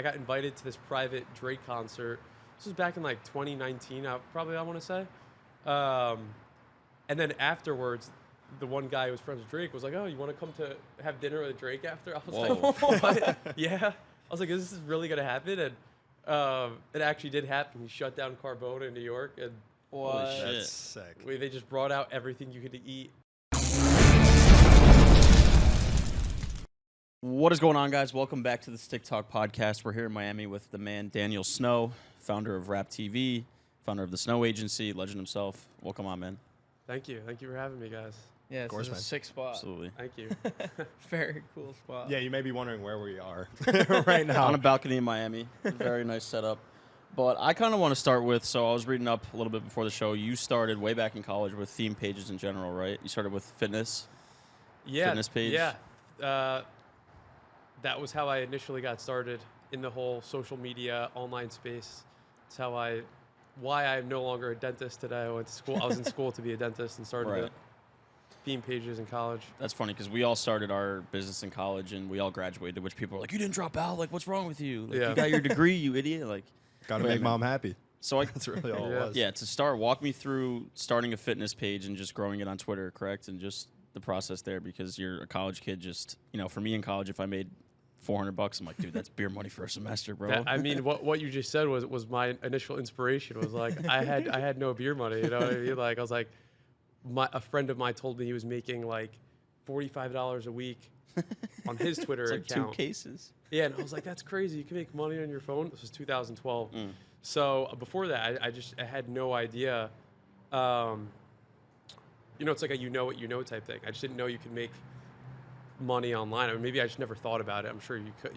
I got invited to this private Drake concert. This was back in like 2019, I want to say. And then afterwards, the one guy who was friends with Drake was like, "Oh, you want to come to have dinner with Drake after?" I was like, "What?" Yeah. I was like, "Is this really gonna happen?" And it actually did happen. He shut down Carbona in New York, and Holy shit. That's sick. they just brought out everything you could eat. What is going on, guys? Welcome back to the Stick Talk podcast. We're here in Miami with the man Daniel Snow, founder of RapTV, founder of the Snow Agency, legend himself. Welcome on, man. Thank you for having me, guys. Yeah, it's course, a man. sick spot. Absolutely. Thank you. Very cool spot. Yeah, you may be wondering where we are right now. On a balcony in Miami. Very nice setup. But I kind of want to start with, so I was reading up a little bit before the show. You started way back in college with theme pages in general, right? You started with fitness Yeah. page? Yeah. That was how I initially got started in the whole social media online space. It's why I'm no longer a dentist today. I went to school. I was in school to be a dentist and started Right. the theme pages in college. That's funny because we all started our business in college and we all graduated, which people are like, you didn't drop out. Like, what's wrong with you? Like, Yeah. You got your degree, you idiot. Like, Gotta Wait a make minute. mom happy. so I, That's really all Yeah. it was. yeah, to start, walk me through starting a fitness page and just growing it on Twitter, correct? And just the process there because you're a college kid. Just, for me in college, if I made $400, I'm like, dude, that's beer money for a semester, bro. I mean, what you just said was my initial inspiration. Was like I had no beer money. You know what I mean? Like I was like, a friend of mine told me he was making like $45 a week on his Twitter It's like account. 2 cases. Yeah, and I was like, that's crazy. You can make money on your phone. This was 2012. Mm. So before that, I had no idea. It's like a you know what you know type thing. I just didn't know you could make money online. Or maybe I just never thought about it. I'm sure you could,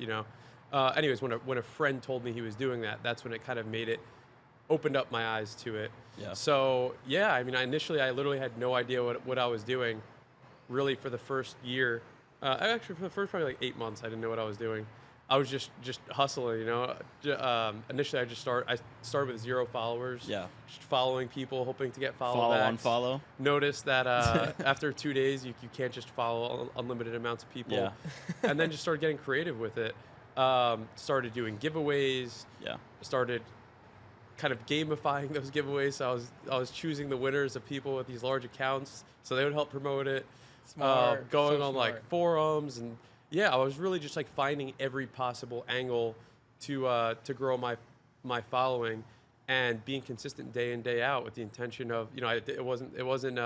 Anyways, when a friend told me he was doing that, that's when it kind of opened up my eyes to it. Yeah. So, yeah, I mean, I literally had no idea what I was doing really for the first year. Actually, for the first probably like 8 months, I didn't know what I was doing. I was just hustling, Initially, I started with 0 followers. Yeah. Just following people, hoping to get Follow, follow-backs. unfollow. Noticed that after 2 days, you can't just follow unlimited amounts of people. Yeah. And then just started getting creative with it. Started doing giveaways. Yeah. Started kind of gamifying those giveaways. So I was choosing the winners of people with these large accounts, so they would help promote it. Smart. Going So on smart. like forums, and I was really just like finding every possible angle to grow my following, and being consistent day in day out with the intention of it wasn't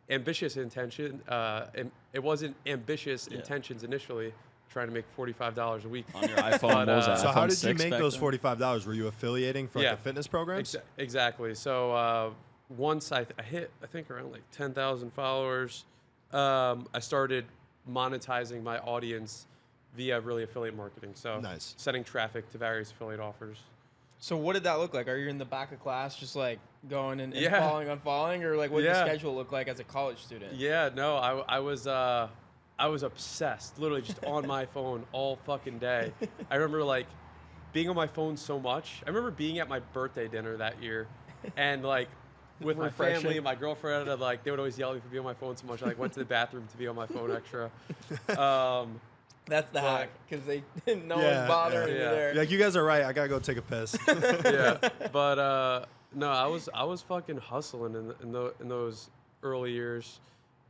ambitious intention. It wasn't ambitious Yeah. intentions initially. Trying to make $45 a week. On your iPhone. What was that? So how iPhone did you 6 make back those then? $45? Were you affiliating for Yeah. the fitness programs? Exactly. So once I hit, I think around like 10,000 followers, I started monetizing my audience via really affiliate marketing. So Nice. sending traffic to various affiliate offers. So what did that look like? Are you in the back of class just like going and Yeah. following, unfollowing, or like what did the Yeah. schedule look like as a college student? Yeah, no, I was obsessed, literally just on my phone all fucking day. I remember like being on my phone so much. I remember being at my birthday dinner that year, and like with my Refreshing. family and my girlfriend, and like they would always yell at me for being on my phone so much. I like went to the bathroom to be on my phone extra. That's the But- hack because no Yeah, one's bothering yeah. you there. You're like, you guys are right. I gotta go take a piss. Yeah, but no, I was fucking hustling in those early years,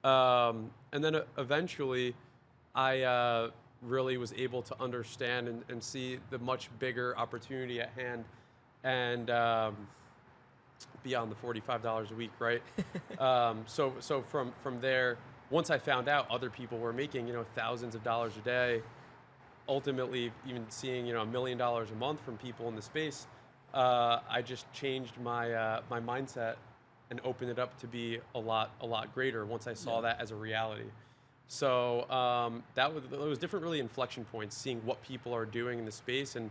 and then eventually, I really was able to understand and see the much bigger opportunity at hand, and beyond the $45 a week, right? So from there, once I found out other people were making thousands of dollars a day, ultimately even seeing $1 million a month from people in the space, I just changed my my mindset and opened it up to be a lot greater once I saw that as a reality. So it was different really inflection points, seeing what people are doing in the space and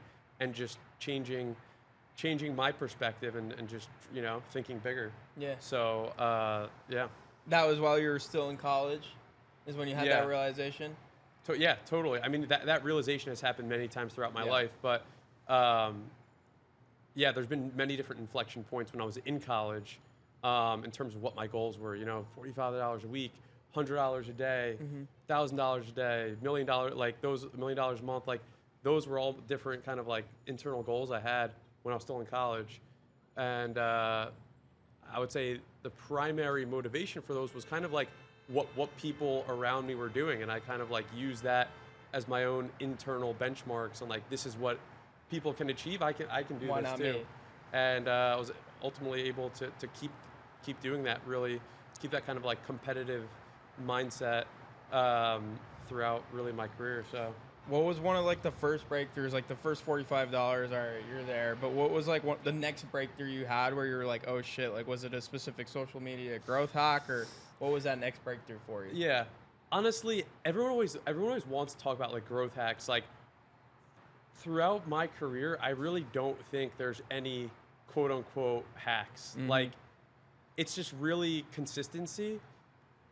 just changing my perspective and just thinking bigger. Yeah. So yeah. That was while you were still in college, is when you had Yeah. that realization. Yeah, totally. I mean, that realization has happened many times throughout my Yeah. life, but there's been many different inflection points when I was in college, in terms of what my goals were. $45 a week, $100 a day, $1,000 a day, $1 million, like those $1 million a month. Like those were all different kind of like internal goals I had when I was still in college. And I would say the primary motivation for those was kind of like what people around me were doing. And I kind of like used that as my own internal benchmarks. And like, this is what people can achieve. I can do Why this not too. me? And I was ultimately able to keep doing that, really keep that kind of like competitive mindset throughout really my career. So What was one of like the first breakthroughs, like the first $45? All right, you're there. But what was like the next breakthrough you had where you were like, oh shit, like was it a specific social media growth hack, or what was that next breakthrough for you? yeah, honestly, everyone always wants to talk about like growth hacks. Like throughout my career, I really don't think there's any quote unquote hacks. Like it's just really consistency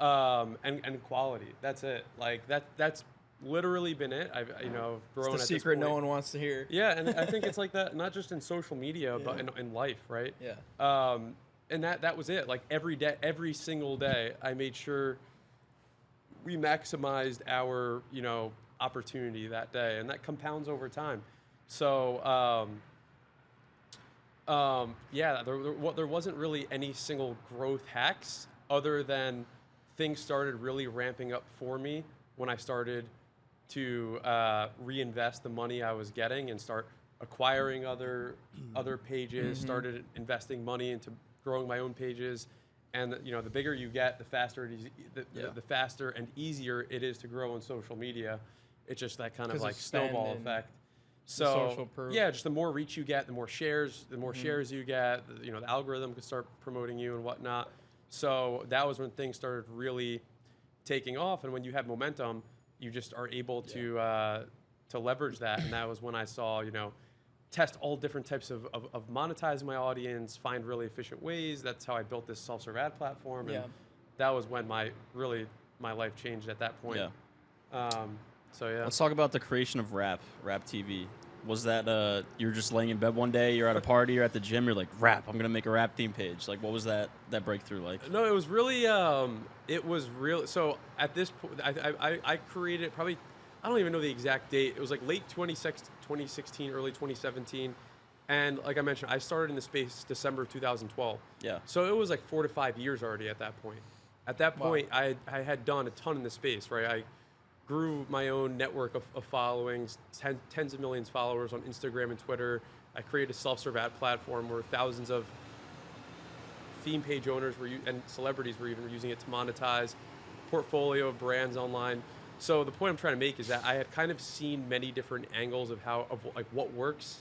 and quality. That's it. Like that's literally been it. I've grown It's the at secret this no point. one wants to hear. Yeah, and I think it's like that not just in social media but in life, right? Yeah. And that was it. Like every single day, I made sure we maximized our opportunity that day, and that compounds over time. So yeah, there wasn't really any single growth hacks other than things started really ramping up for me when I started to reinvest the money I was getting and start acquiring other pages, started investing money into growing my own pages. And the bigger you get, the faster it is, the faster and easier it is to grow on social media. It's just that kind of 'Cause like of spend snowball and effect. the So social proof. yeah, just the more reach you get, the more shares you get. The algorithm can start promoting you and whatnot. So that was when things started really taking off. And when you have momentum, you just are able to leverage that. And that was when I saw test all different types of monetizing my audience, find really efficient ways. That's how I built this self-serve ad platform. And that was when my life changed at that point. Yeah. So yeah. Let's talk about the creation of RapTV. Was that you're just laying in bed one day, you're at a party, you're at the gym, you're like, rap, I'm gonna make a rap theme page. Like, what was that breakthrough like? No, it was really so at this point I created probably, I don't even know the exact date. It was like late 2016, early 2017. And like I mentioned, I started in the space December of 2012. Yeah. So it was like 4 to 5 years already at that point. At that point, I had done a ton in the space, right? I grew my own network of followings, tens of millions of followers on Instagram and Twitter. I created a self-serve ad platform where thousands of theme page owners and celebrities were even using it to monetize, portfolio of brands online. So the point I'm trying to make is that I had kind of seen many different angles of like what works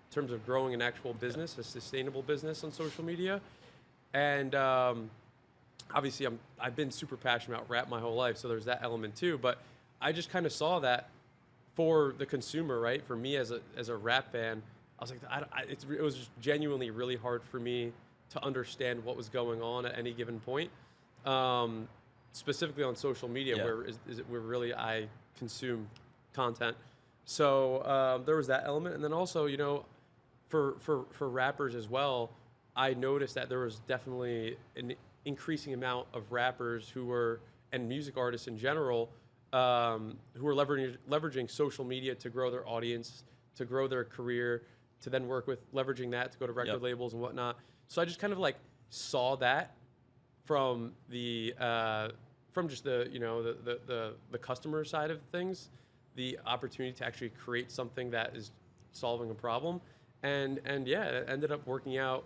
in terms of growing an actual business, a sustainable business on social media. And obviously I've been super passionate about rap my whole life, so there's that element too. But I just kind of saw that for the consumer, right? For me as a rap fan, I was like, it was just genuinely really hard for me to understand what was going on at any given point, specifically on social media, where really I consume content. So there was that element, and then also, for rappers as well, I noticed that there was definitely an increasing amount of rappers and music artists in general, who were leveraging social media to grow their audience, to grow their career, to then work with leveraging that to go to record labels and whatnot. So I just kind of like saw that from just the customer side of things, the opportunity to actually create something that is solving a problem, and yeah, it ended up working out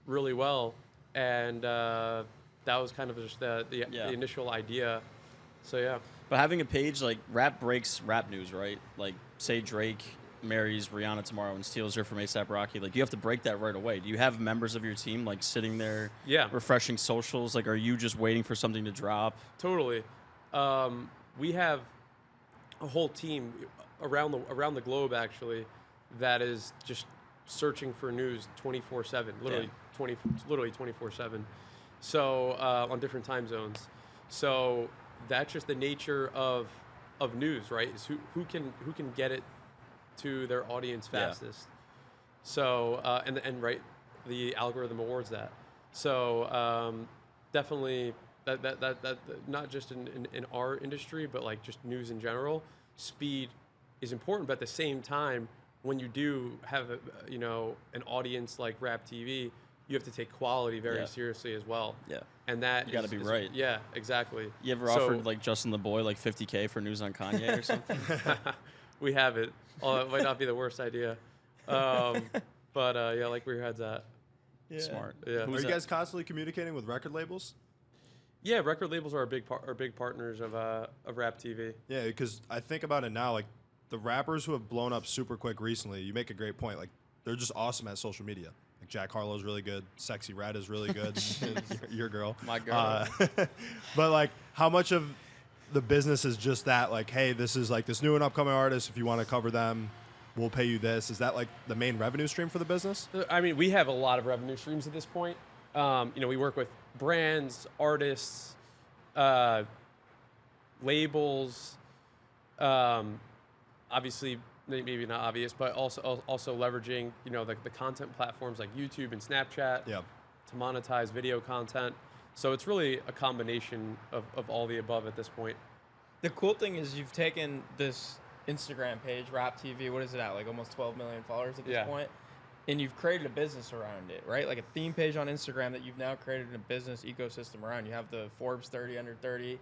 really well, and that was kind of just the initial idea. So yeah. But having a page like Rap breaks rap news, right? Like, say Drake marries Rihanna tomorrow and steals her from A$AP Rocky. Like, you have to break that right away. Do you have members of your team like sitting there, refreshing socials? Like, are you just waiting for something to drop? Totally. We have a whole team around the globe actually that is just searching for news 24/7, literally 24/7. So on different time zones. So that's just the nature of news, right? Is who can get it to their audience fastest. So and right, the algorithm awards that. So definitely that not just in our industry, but like just news in general. Speed is important, but at the same time, when you do have an audience like RapTV, you have to take quality very seriously as well. Yeah. And that You got to be right. Yeah, exactly. You ever So- offered like Justin the Boy like $50K for news on Kanye or something? We have it. Although it might not be the worst idea. But yeah, like where your head's at. Yeah. Smart. Yeah. Are you guys constantly communicating with record labels? Yeah, record labels are big partners of RapTV. Yeah, because I think about it now, like the rappers who have blown up super quick recently, you make a great point. Like they're just awesome at social media. Like Jack Harlow's really good. Sexy Red is really good. your girl. My girl. But like how much of the business is just that, like, hey, this is like this new and upcoming artist. If you want to cover them, we'll pay you this. Is that like the main revenue stream for the business? I mean, we have a lot of revenue streams at this point. We work with brands, artists, labels, obviously maybe not obvious, but also leveraging the content platforms like YouTube and Snapchat to monetize video content. So it's really a combination of all the above at this point. The cool thing is you've taken this Instagram page, RapTV, what is it at? Like almost 12 million followers at this point. And you've created a business around it, right? Like a theme page on Instagram that you've now created a business ecosystem around. You have the Forbes 30 under 30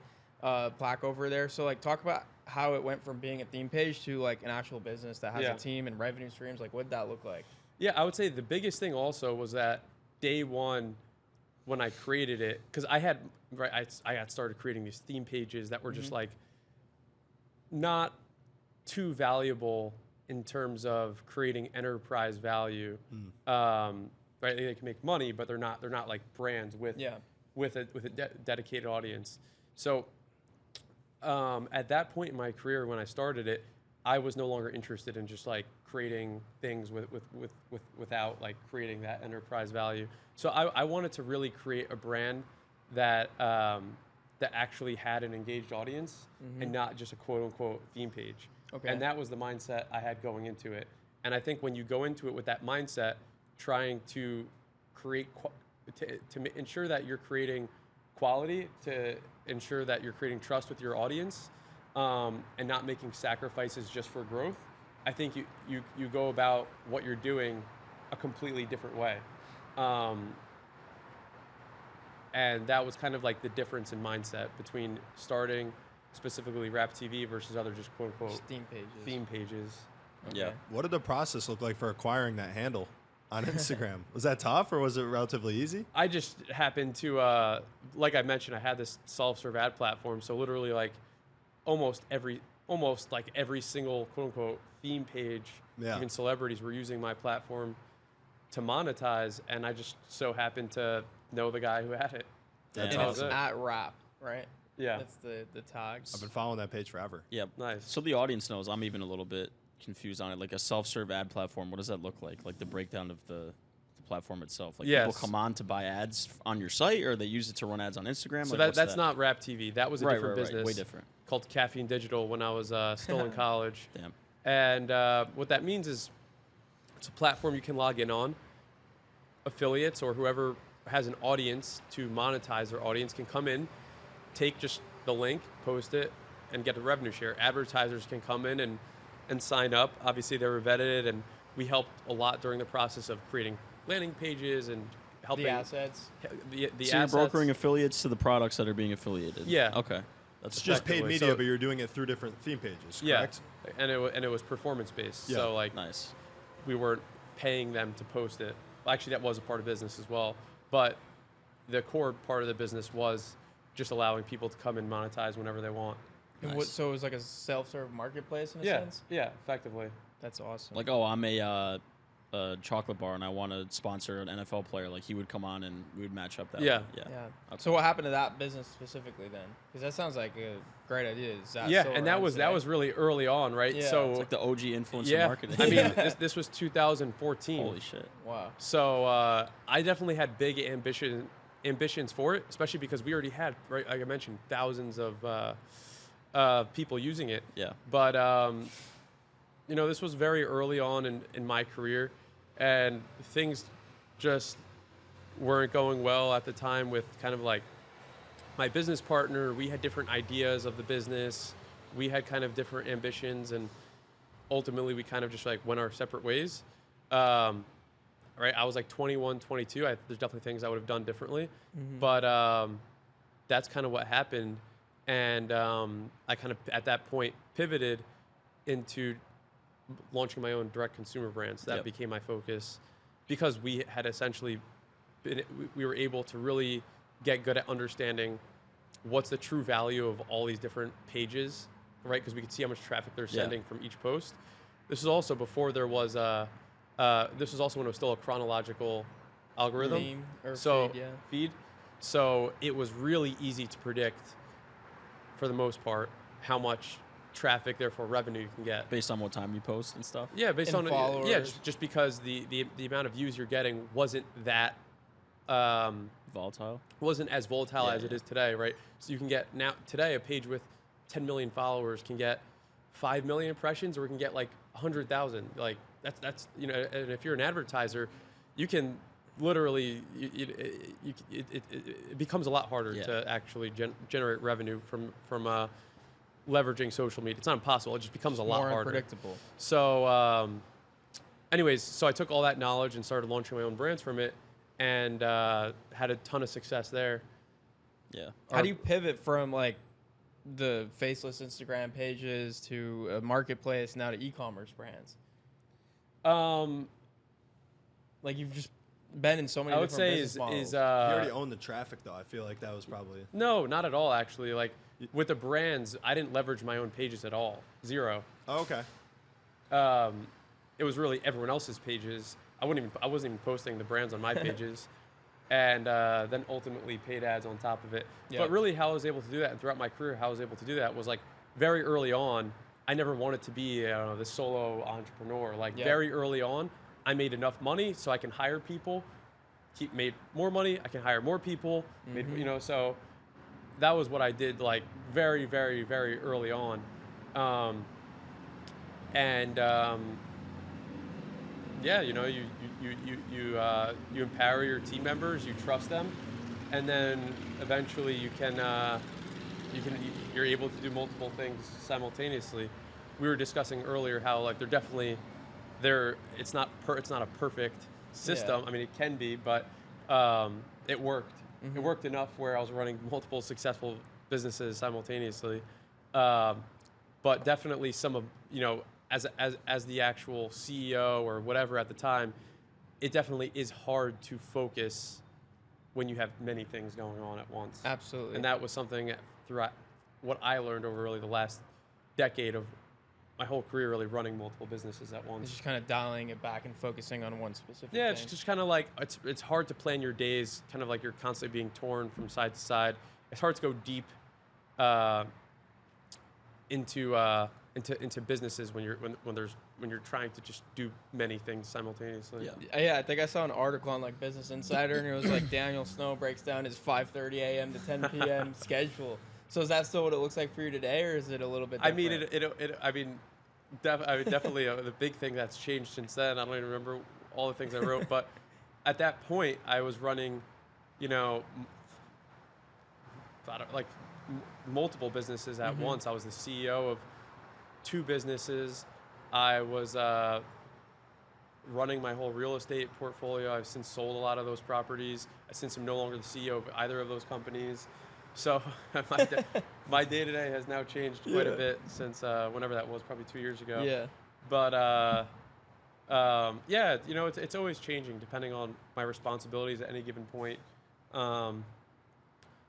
plaque over there. So like talk about how it went from being a theme page to like an actual business that has a team and revenue streams. Like what'd that look like? Yeah, I would say the biggest thing also was that day one when I created it, because I got started creating these theme pages that were just like not too valuable in terms of creating enterprise value. Right, they can make money, but they're not like brands with a dedicated audience. So at that point in my career when I started it, I was no longer interested in just like creating things without like creating that enterprise value. So I wanted to really create a brand that that actually had an engaged audience and not just a quote unquote theme page. Okay. And that was the mindset I had going into it. And I think when you go into it with that mindset, trying to create, to ensure that you're creating quality, to ensure that you're creating trust with your audience, and not making sacrifices just for growth, I think you go about what you're doing a completely different way. And that was kind of like the difference in mindset between starting specifically RapTV versus other just quote unquote Just theme pages. Okay. Yeah. What did the process look like for acquiring that handle on Instagram? Was that tough or was it relatively easy? I just happened to, like I mentioned, I had this self-serve ad platform. So literally like almost every single quote unquote theme page, even celebrities were using my platform to monetize. And I just so happened to know the guy who had it. That's And awesome. it's at Rap, right? Yeah. That's the tag. I've been following that page forever. Yeah. Nice. So the audience knows. I'm even a little bit confused on it. Like a self-serve ad platform, what does that look like? Like the breakdown of the platform itself. Like people come on to buy ads on your site, or they use it to run ads on Instagram. So like, that's not RapTV. That was a different business. Way different. Called Caffeine Digital when I was still in college. Damn. And what that means is it's a platform you can log in on. Affiliates or whoever has an audience to monetize their audience can come in, take just the link, post it, and get a revenue share. Advertisers can come in and sign up. Obviously, they were vetted, and we helped a lot during the process of creating landing pages and helping The assets. The So you're assets. brokering affiliates to the products that are being affiliated. Yeah. Okay. That's It's just paid Effectively. media, So- but you're doing it through different theme pages, Yeah, correct? and it was performance based. Yeah. So like nice. we weren't paying them to post it. Well, actually, that was a part of business as well. But the core part of the business was just allowing people to come and monetize whenever they want. And Nice. so it was like a self-serve marketplace in a Yeah, sense? yeah, effectively. That's awesome. Like, oh, I'm a chocolate bar and I want to sponsor an NFL player. Like, he would come on and we would match up that Yeah. way. Yeah. Yeah. So what happened to that business specifically then? Because that sounds like a great idea. Is that Yeah, still and that around was today? really early on, right? Yeah. So It's like the OG influencer yeah, marketing. I mean, this was 2014. Holy shit. Wow. So I definitely had big ambitions for it, especially because we already had, right, like I mentioned, thousands of people using it. Yeah. But this was very early on in my career, and things just weren't going well at the time with kind of like my business partner. We had different ideas of the business. We had kind of different ambitions, and ultimately we kind of just like went our separate ways. Right, I was like 21, 22. There's definitely things I would have done differently, but that's kind of what happened, and I kind of at that point pivoted into launching my own direct consumer brands. That became my focus, because we had essentially we were able to really get good at understanding what's the true value of all these different pages, right? Because we could see how much traffic they're sending from each post. This is also before there was this was also when it was still a chronological algorithm. Meme or feed. So it was really easy to predict, for the most part, how much traffic, therefore revenue, you can get. Based on what time you post and stuff? Yeah, based And on followers. yeah, just because the amount of views you're getting wasn't that Volatile? wasn't as volatile as it is today, right? So you can get now today a page with 10 million followers can get 5 million impressions, or it can get like 100,000. Like that's you know, and if you're an advertiser, you can literally it becomes a lot harder to actually generate revenue from leveraging social media. It's not impossible. It just becomes a lot more harder. unpredictable. So, anyways, so I took all that knowledge and started launching my own brands from it, and had a ton of success there. Yeah. How do you pivot from like the faceless Instagram pages to a marketplace now to e-commerce brands? Like you've just been in so many I would different say business models. You already owned the traffic, though. I feel like that was probably... No, not at all, actually. Like, with the brands, I didn't leverage my own pages at all. Zero. Oh, okay. It was really everyone else's pages. I wasn't even posting the brands on my pages, and then ultimately paid ads on top of it. Yeah. But really, how I was able to do that, and throughout my career, how I was able to do that was like very early on. I never wanted to be the solo entrepreneur. Like very early on, I made enough money so I can hire people. Made more money, I can hire more people. Made, you know, so that was what I did like very, very, very early on. Yeah, you know, you empower your team members, you trust them, and then eventually you're able to do multiple things simultaneously. We were discussing earlier how like it's not a perfect system. I mean, it can be, but it worked. It worked enough where I was running multiple successful businesses simultaneously. But definitely some of, you know, as the actual CEO or whatever at the time, it definitely is hard to focus when you have many things going on at once. Absolutely. And that was something throughout what I learned over really the last decade of my whole career, really running multiple businesses at once. It's just kind of dialing it back and focusing on one specific Yeah, thing. it's just kind of like, it's hard to plan your days, kind of like you're constantly being torn from side to side. It's hard to go deep into businesses when you're trying to just do many things simultaneously. Yeah, I think I saw an article on like Business Insider, and it was like Daniel Snow breaks down his 5:30 a.m. to 10 p.m. schedule. So is that still what it looks like for you today, or is it a little bit different? I mean, definitely the big thing that's changed since then. I don't even remember all the things I wrote, but at that point, I was running, you know, like multiple businesses at once. I was the CEO of 2 businesses. I was running my whole real estate portfolio. I've since sold a lot of those properties. Since I'm no longer the CEO of either of those companies. So my day-to-day has now changed quite a bit since whenever that was, probably 2 years ago. Yeah. But yeah, you know, it's always changing depending on my responsibilities at any given point.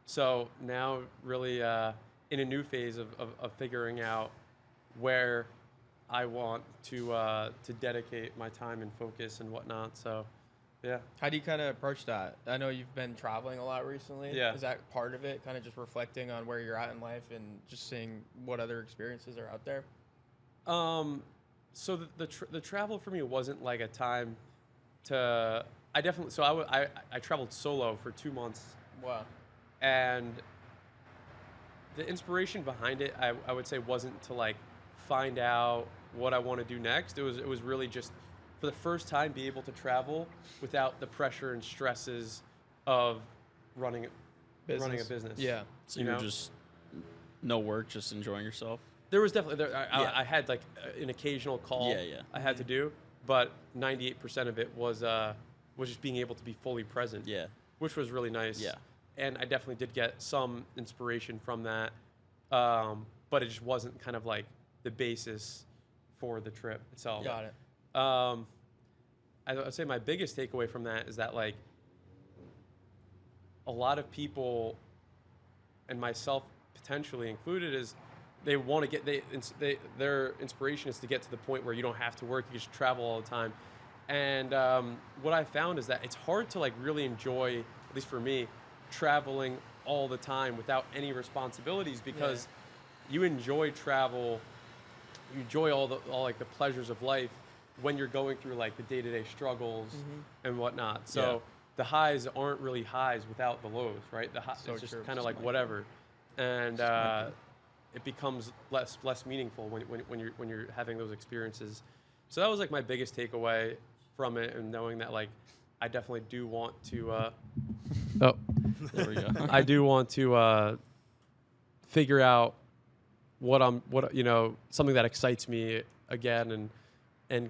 So now really in a new phase of figuring out where I want to dedicate my time and focus and whatnot. So, yeah. How do you kind of approach that? I know you've been traveling a lot recently. Yeah. Is that part of it? Kind of just reflecting on where you're at in life and just seeing what other experiences are out there? So the travel for me wasn't like a time to. I traveled solo for 2 months. Wow. And the inspiration behind it, I would say, wasn't to like find out what I want to do next. It was really just for the first time be able to travel without the pressure and stresses of running a business. Yeah. So you're just no work, just enjoying yourself? There was definitely Yeah. I had like an occasional call Yeah. I had to do, but 98% of it was just being able to be fully present. Yeah. Which was really nice. Yeah. And I definitely did get some inspiration from that, but it just wasn't kind of like the basis for the trip itself. Got it. I'd say my biggest takeaway from that is that like a lot of people, and myself potentially included, is they want to get their inspiration is to get to the point where you don't have to work, you just travel all the time. And what I found is that it's hard to like really enjoy, at least for me, traveling all the time without any responsibilities, because you enjoy travel, you enjoy all like the pleasures of life when you're going through like the day-to-day struggles and whatnot. So the highs aren't really highs without the lows, right? So it's just true. kind of like whatever, and it becomes less meaningful when you're having those experiences. So that was like my biggest takeaway from it, and knowing that like I definitely do want to. Oh, There we go. I do want to figure out what something that excites me again, and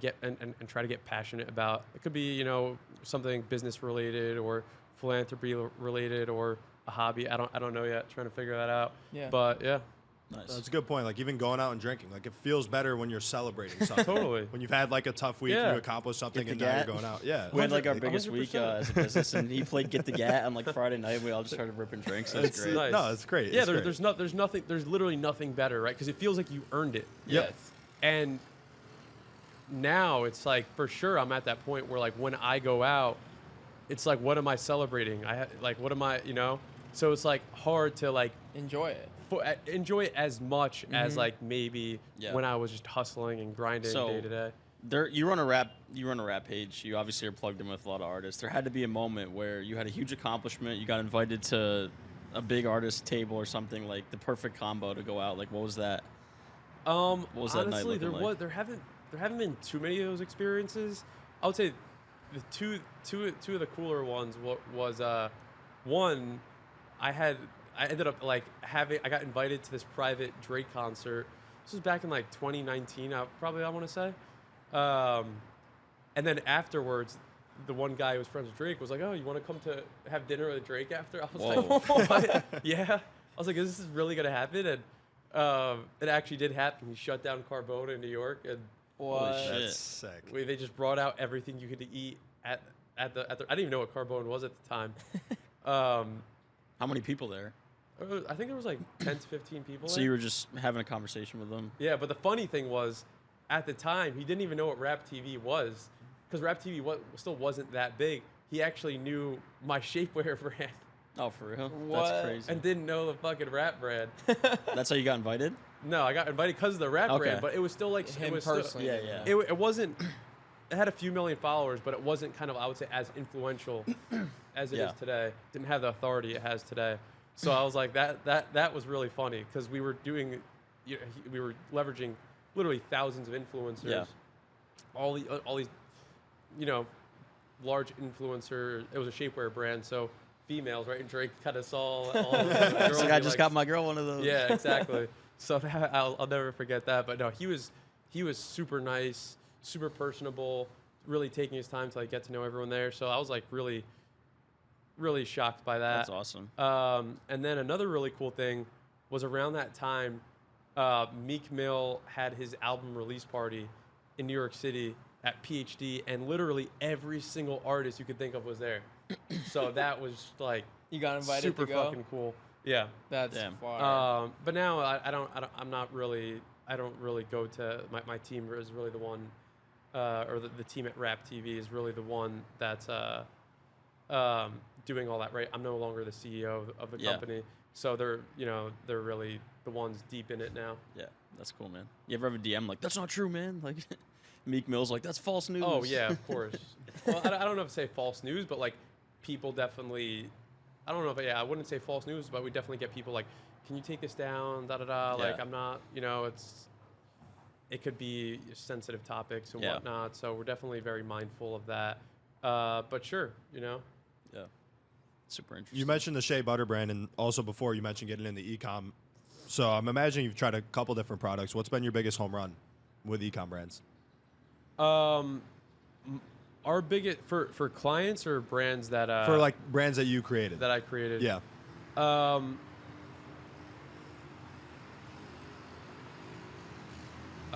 try to get passionate about. It could be something business related or philanthropy related or a hobby. I don't know yet. Trying to figure that out. Yeah. But yeah. Nice. That's a good point. Like even going out and drinking, like it feels better when you're celebrating something. Totally. When you've had like a tough week, Yeah. you accomplish something, Get and the now you're gat. going out. Yeah. We had like our 100%. biggest week 100%. as a business, and he played Get the Gat on like Friday night. We all just started ripping drinks. It was It's great. nice. No, it's great. Yeah, It's great. there's literally nothing better, right? Because it feels like you earned it. Yep. And now it's like, for sure, I'm at that point where like when I go out, it's like, what am I celebrating? What am I, So it's like hard to like Enjoy it. enjoy it as much as like maybe Yeah. when I was just hustling and grinding So- day to day. You run a rap page. You obviously are plugged in with a lot of artists. There had to be a moment where you had a huge accomplishment. You got invited to a big artist table or something, like the perfect combo to go out. Like, what was that? What was that night Honestly, looking like? there haven't been too many of those experiences. I would say the two of the cooler ones was one, I ended up like I got invited to this private Drake concert. This was back in like 2019, I want to say. And then afterwards, the one guy who was friends with Drake was like, "Oh, you want to come to have dinner with Drake after?" I was like, "What?" Yeah. I was like, "Is this really gonna happen?" And it actually did happen. He shut down Carbona in New York, and Holy shit. That's sick. they just brought out everything you could eat at the. I didn't even know what Carbone was at the time. How many people there? I think there was like 10 to 15 people. So there. you were just having a conversation with them? Yeah, but the funny thing was, at the time, he didn't even know what RapTV was, because RapTV still wasn't that big. He actually knew my shapewear brand Oh, for real? What? That's crazy. and didn't know the fucking rap brand. That's how you got invited? No, I got invited because of the rap Okay. brand, but it was still like Him it was still- personally. Yeah. it wasn't. It had a few million followers, but it wasn't kind of, I would say, as influential as it is Yeah. today. Didn't have the authority it has today. So I was like, that was really funny, because we were we were leveraging literally thousands of influencers. Yeah. All these, large influencer. It was a shapewear brand, so females, right? And Drake kind of saw all the girls. It's like, be I just got my girl one of those. Yeah, exactly. So I'll never forget that. But no, he was super nice, super personable, really taking his time to like get to know everyone there. So I was like really, really shocked by that. That's awesome. And then another really cool thing was around that time, Meek Mill had his album release party in New York City at PhD, and literally every single artist you could think of was there. So that was like You got invited super to go. fucking cool. Yeah. That's Damn. far. But now I don't really go to my team is really the one, or the team at RapTV is really the one that's doing all that, right? I'm no longer the CEO of the Yeah. company, so they're really the ones deep in it now. Yeah, that's cool, man. You ever have a DM like, that's not true, man? Like, Meek Mill's like, that's false news. Oh yeah, of course. Well, I don't know if to say false news, but like people definitely. I don't know if I wouldn't say false news, but we definitely get people like, can you take this down? Da da da. Like Yeah. I'm not, it could be sensitive topics and Yeah. whatnot. So we're definitely very mindful of that. But sure, Yeah. Super interesting. You mentioned the Shea Butter brand, and also before you mentioned getting into e-com. So I'm imagining you've tried a couple different products. What's been your biggest home run with e-com brands? Our biggest for clients or brands that For like brands that you created. that I created. Yeah. I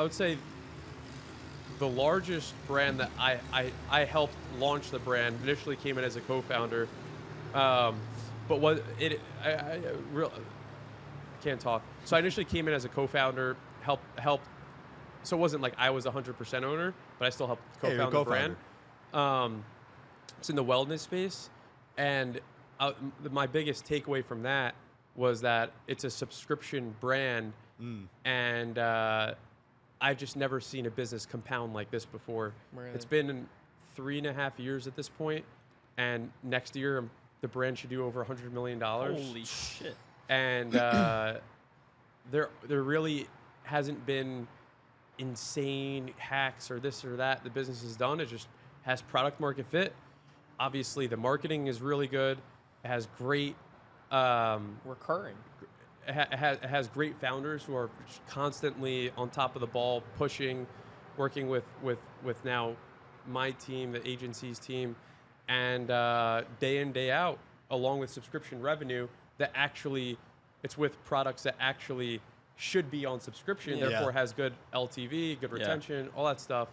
would say the largest brand that I helped launch the brand initially came in as a co-founder, but what it I can't talk. So I initially came in as a co-founder, helped. So it wasn't like I was 100% owner, but I still helped Hey, you're a co-found the brand. It's in the wellness space, and my biggest takeaway from that was that it's a subscription brand, and I've just never seen a business compound like this before. Really? It's been 3.5 years at this point, and next year the brand should do over $100 million. Holy shit. And there really hasn't been insane hacks or this or that the business has done. It just has product market fit. Obviously, the marketing is really good. It has great Recurring. it has great founders who are constantly on top of the ball, pushing, working with now my team, the agency's team, and day in, day out, along with subscription revenue that actually, it's with products that actually should be on subscription, Yeah. therefore has good LTV, good retention, all that stuff.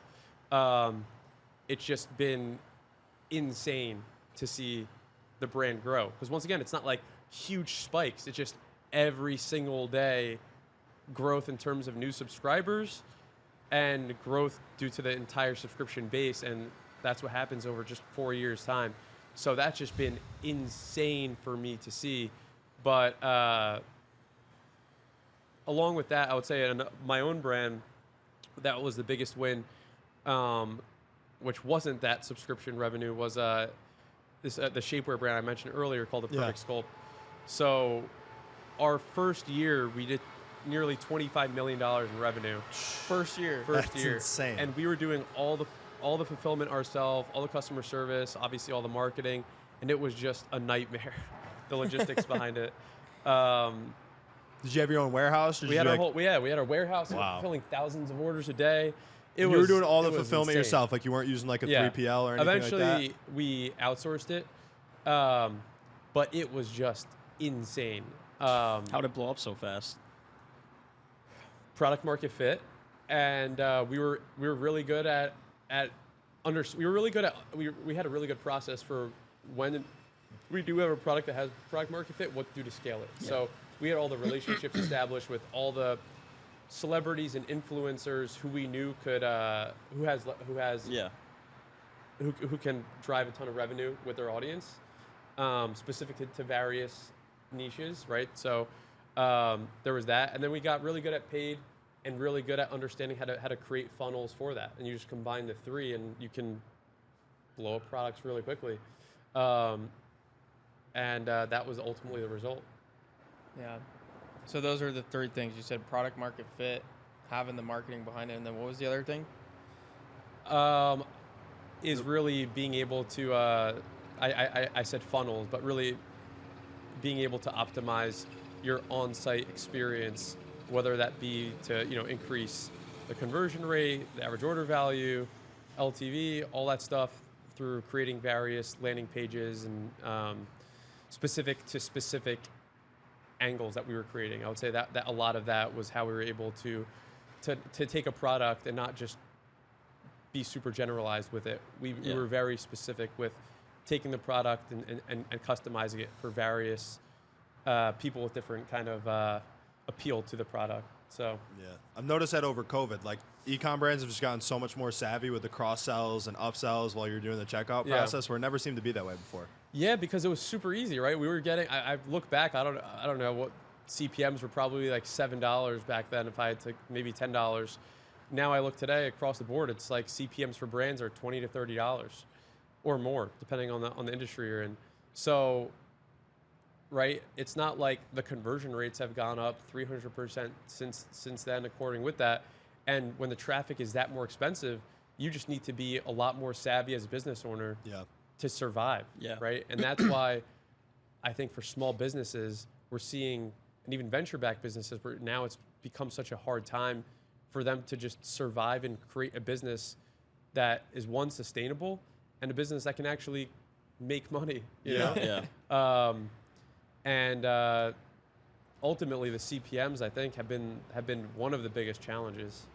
It's just been insane to see the brand grow. Because once again, it's not like huge spikes. It's just every single day growth in terms of new subscribers and growth due to the entire subscription base. And that's what happens over just 4 years' time. So that's just been insane for me to see. But along with that, I would say my own brand, that was the biggest win, which wasn't that subscription revenue, was the shapewear brand I mentioned earlier called the Perfect Sculpt. So our first year, we did nearly $25 million in revenue. First year. That's insane. And we were doing all the fulfillment ourselves, all the customer service, obviously all the marketing, and it was just a nightmare, the logistics behind it. Did you have your own warehouse? Or We had our warehouse, Wow. filling thousands of orders a day. You were doing all the it was fulfillment insane. yourself, like you weren't using like a Yeah. 3PL or anything Eventually, like that? we outsourced it, but it was just insane. How'd it blow up so fast? Product market fit, and we were really good we had a really good process for when we do have a product that has product market fit, what to do to scale it. Yeah. So we had all the relationships established with all the celebrities and influencers who we knew could who can drive a ton of revenue with their audience, specific to various niches, right? So there was that, and then we got really good at paid and really good at understanding how to create funnels for that. And you just combine the three, and you can blow up products really quickly. And that was ultimately the result. Yeah. So those are the three things you said: product market fit, having the marketing behind it, and then what was the other thing? Is really being able to, I said funnels, but really being able to optimize your on-site experience, whether that be to increase the conversion rate, the average order value, LTV, all that stuff through creating various landing pages and specific angles that we were creating. I would say that a lot of that was how we were able to take a product and not just be super generalized with it. We were very specific with taking the product and customizing it for various people with different kind of appeal to the product. So Yeah. I've noticed that over COVID, like e-com brands have just gotten so much more savvy with the cross-sells and upsells while you're doing the checkout process, where it never seemed to be that way before. yeah, because it was super easy, right? We were getting. I look back. I don't know what CPMs were, probably like $7 back then. If I had to, maybe $10. Now I look today across the board. It's like CPMs for brands are $20 to $30 or more, depending on the industry you're in. So, right, it's not like the conversion rates have gone up 300% since then. According with that, and when the traffic is that more expensive, you just need to be a lot more savvy as a business owner. Yeah. To survive, Yeah. right? And that's why I think for small businesses, we're seeing and even venture-backed businesses, where now it's become such a hard time for them to just survive and create a business that is, one, sustainable, and a business that can actually make money. You know? Yeah. And ultimately, the CPMs, I think, have been one of the biggest challenges.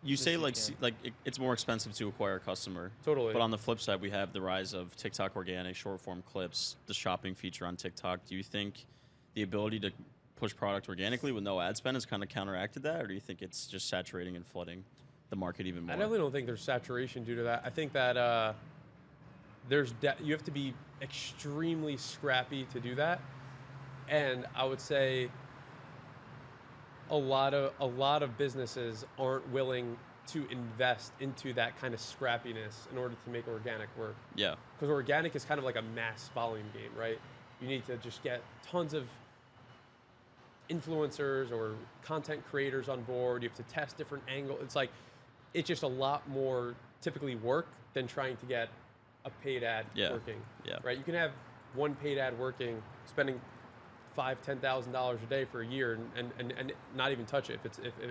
You say CPM. it's more expensive to acquire a customer. Totally. But on the flip side, we have the rise of TikTok organic, short form clips, the shopping feature on TikTok. Do you think the ability to push product organically with no ad spend has kind of counteracted that, or do you think it's just saturating and flooding the market even more? I definitely don't think there's saturation due to that. I think that you have to be extremely scrappy to do that, and I would say a lot of businesses aren't willing to invest into that kind of scrappiness in order to make organic work. Yeah. Because organic is kind of like a mass volume game, right? You need to just get tons of influencers or content creators on board. You have to test different angles. It's just a lot more typically work than trying to get a paid ad working. Yeah. Right? You can have one paid ad working, spending $5,000-$10,000 a day for a year and not even touch it. If it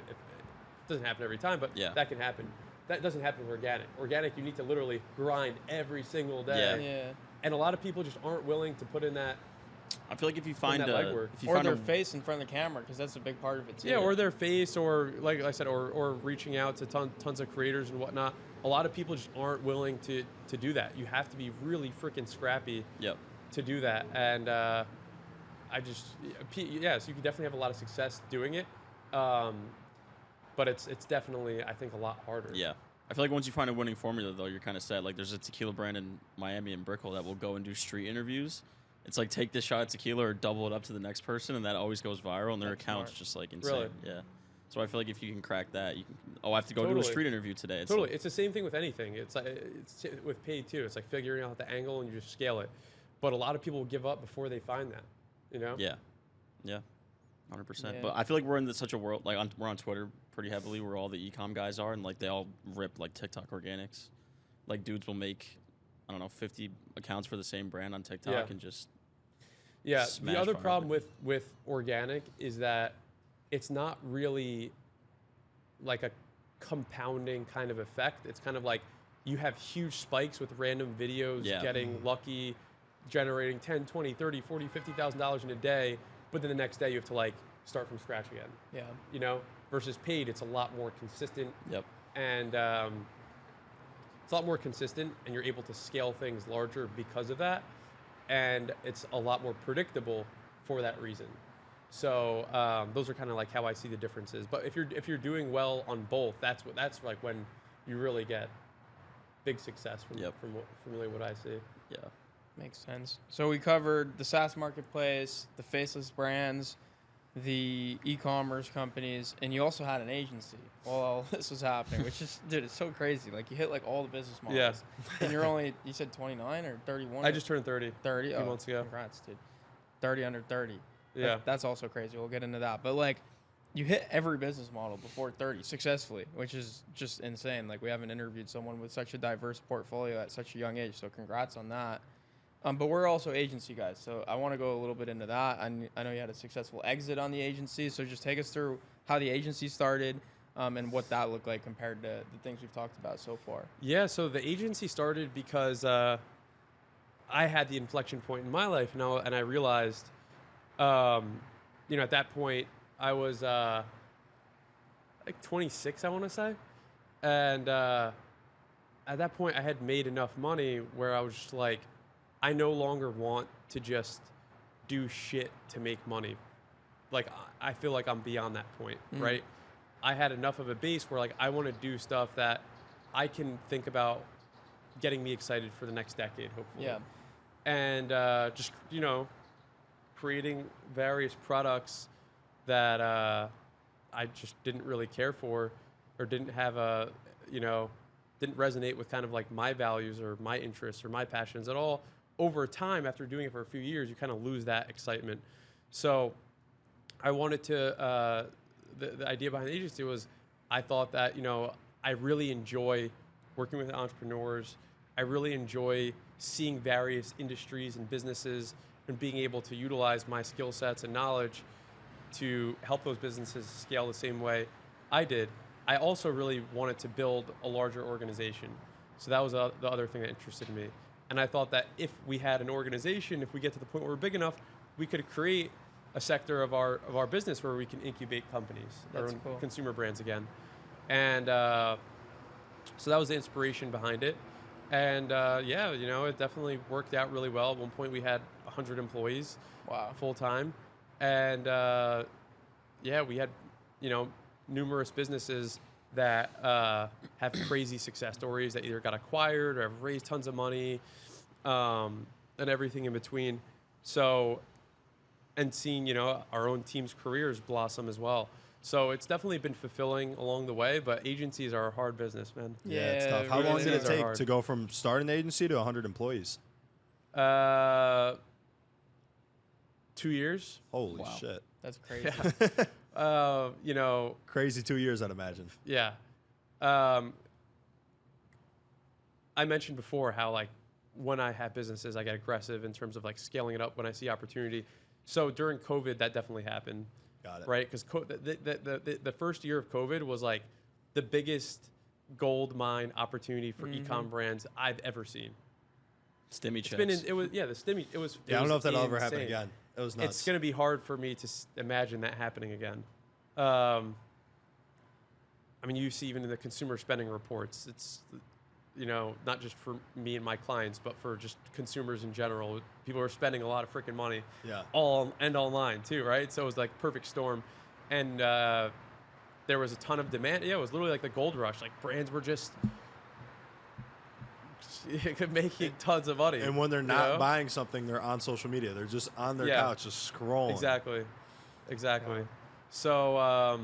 doesn't happen every time, but that can happen. That doesn't happen with organic. Organic, you need to literally grind every single day. Yeah. And a lot of people just aren't willing to put in that. I feel like if you find that legwork. Or their face in front of the camera, because that's a big part of it too. Yeah, or their face, or like I said, or reaching out to tons of creators and whatnot. A lot of people just aren't willing to do that. You have to be really freaking scrappy to do that. And so you can definitely have a lot of success doing it. But it's definitely, I think, a lot harder. Yeah. I feel like once you find a winning formula, though, you're kind of set. Like, there's a tequila brand in Miami and Brickell that will go and do street interviews. It's like, take this shot of tequila or double it up to the next person, and that always goes viral, and their account's just, like, insane. Really? Yeah. So I feel like if you can crack that, you can, I have to go do a street interview today. It's Totally. like, It's the same thing with anything. It's like it's with paid, too. It's like figuring out the angle, and you just scale it. But a lot of people will give up before they find that, you know? Yeah. Yeah. 100%. Yeah. But I feel like we're in such a world, like, we're on Twitter pretty heavily where all the e-com guys are, and, like, they all rip, like, TikTok organics. Like, dudes will make, I don't know, 50 accounts for the same brand on TikTok and just smash the other fire problem with with organic is that it's not really like a compounding kind of effect. It's kind of like you have huge spikes with random videos getting lucky, generating 10, 20, 30, 40, $50,000 in a day, but then the next day you have to like start from scratch again. Yeah. You know, versus paid, it's a lot more consistent. Yep. And it's a lot more consistent, and you're able to scale things larger because of that. And it's a lot more predictable for that reason. So those are kind of like how I see the differences. But if you're doing well on both, that's like when you really get big success from really what I see. Yeah. Makes sense. So we covered the SaaS marketplace, the faceless brands, the e-commerce companies, and you also had an agency while all this was happening, which is, dude, it's so crazy. Like, you hit like all the business models. Yeah. And you're only, you said 29 or 31? I just turned 30. 30? A few months ago. Congrats, dude. 30 under 30. Yeah. That's also crazy. We'll get into that. But like, you hit every business model before 30 successfully, which is just insane. Like, we haven't interviewed someone with such a diverse portfolio at such a young age. So congrats on that. But we're also agency guys, so I want to go a little bit into that. I know you had a successful exit on the agency, so just take us through how the agency started and what that looked like compared to the things we've talked about so far. Yeah, so the agency started because I had the inflection point in my life, and I realized, at that point I was like 26, I want to say, and at that point I had made enough money where I was just like, I no longer want to just do shit to make money. Like, I feel like I'm beyond that point, right? I had enough of a base where, like, I want to do stuff that I can think about getting me excited for the next decade, hopefully. Yeah. And just, creating various products that I just didn't really care for, or didn't have didn't resonate with kind of like my values or my interests or my passions at all. Over time, after doing it for a few years, you kind of lose that excitement. So I wanted to, the idea behind the agency was, I thought that, I really enjoy working with entrepreneurs. I really enjoy seeing various industries and businesses and being able to utilize my skill sets and knowledge to help those businesses scale the same way I did, I also really wanted to build a larger organization. So that was the other thing that interested me. And I thought that if we had an organization, if we get to the point where we're big enough, we could create a sector of our business where we can incubate companies, That's our own cool. consumer brands again. And so that was the inspiration behind it. And yeah, you know, it definitely worked out really well. At one point, we had 100 employees Wow. full time, and yeah, we had, you know, numerous businesses that have crazy success stories that either got acquired or have raised tons of money, and everything in between. So, and seeing, you know, our own team's careers blossom as well. So it's definitely been fulfilling along the way, but agencies are a hard business, man. Yeah, it's Yeah, tough. it How long really did it is. Are take hard. to go from starting the agency to 100 employees? 2 years. Holy Wow. shit. That's crazy. You know, Crazy 2 years, I'd imagine. yeah. I mentioned before how, like, when I have businesses, I get aggressive in terms of like scaling it up when I see opportunity. So during COVID, that definitely happened, Got it. right? Because the first year of COVID was like the biggest gold mine opportunity for e-com brands I've ever seen. Stimmy It's checks. been it was the stimmy. It was. Yeah, I don't know if that'll ever happen insane. again. It was nuts. It's going to be hard for me to imagine that happening again. I mean, you see even in the consumer spending reports, it's, you know, not just for me and my clients, but for just consumers in general. People are spending a lot of freaking money, Yeah. and online too, right? So it was like perfect storm, and there was a ton of demand. Yeah, it was literally like the gold rush. Like brands were just making tons of money. And when they're you not know? buying something, they're on social media. They're just on their Yeah. couch, just scrolling. Exactly. So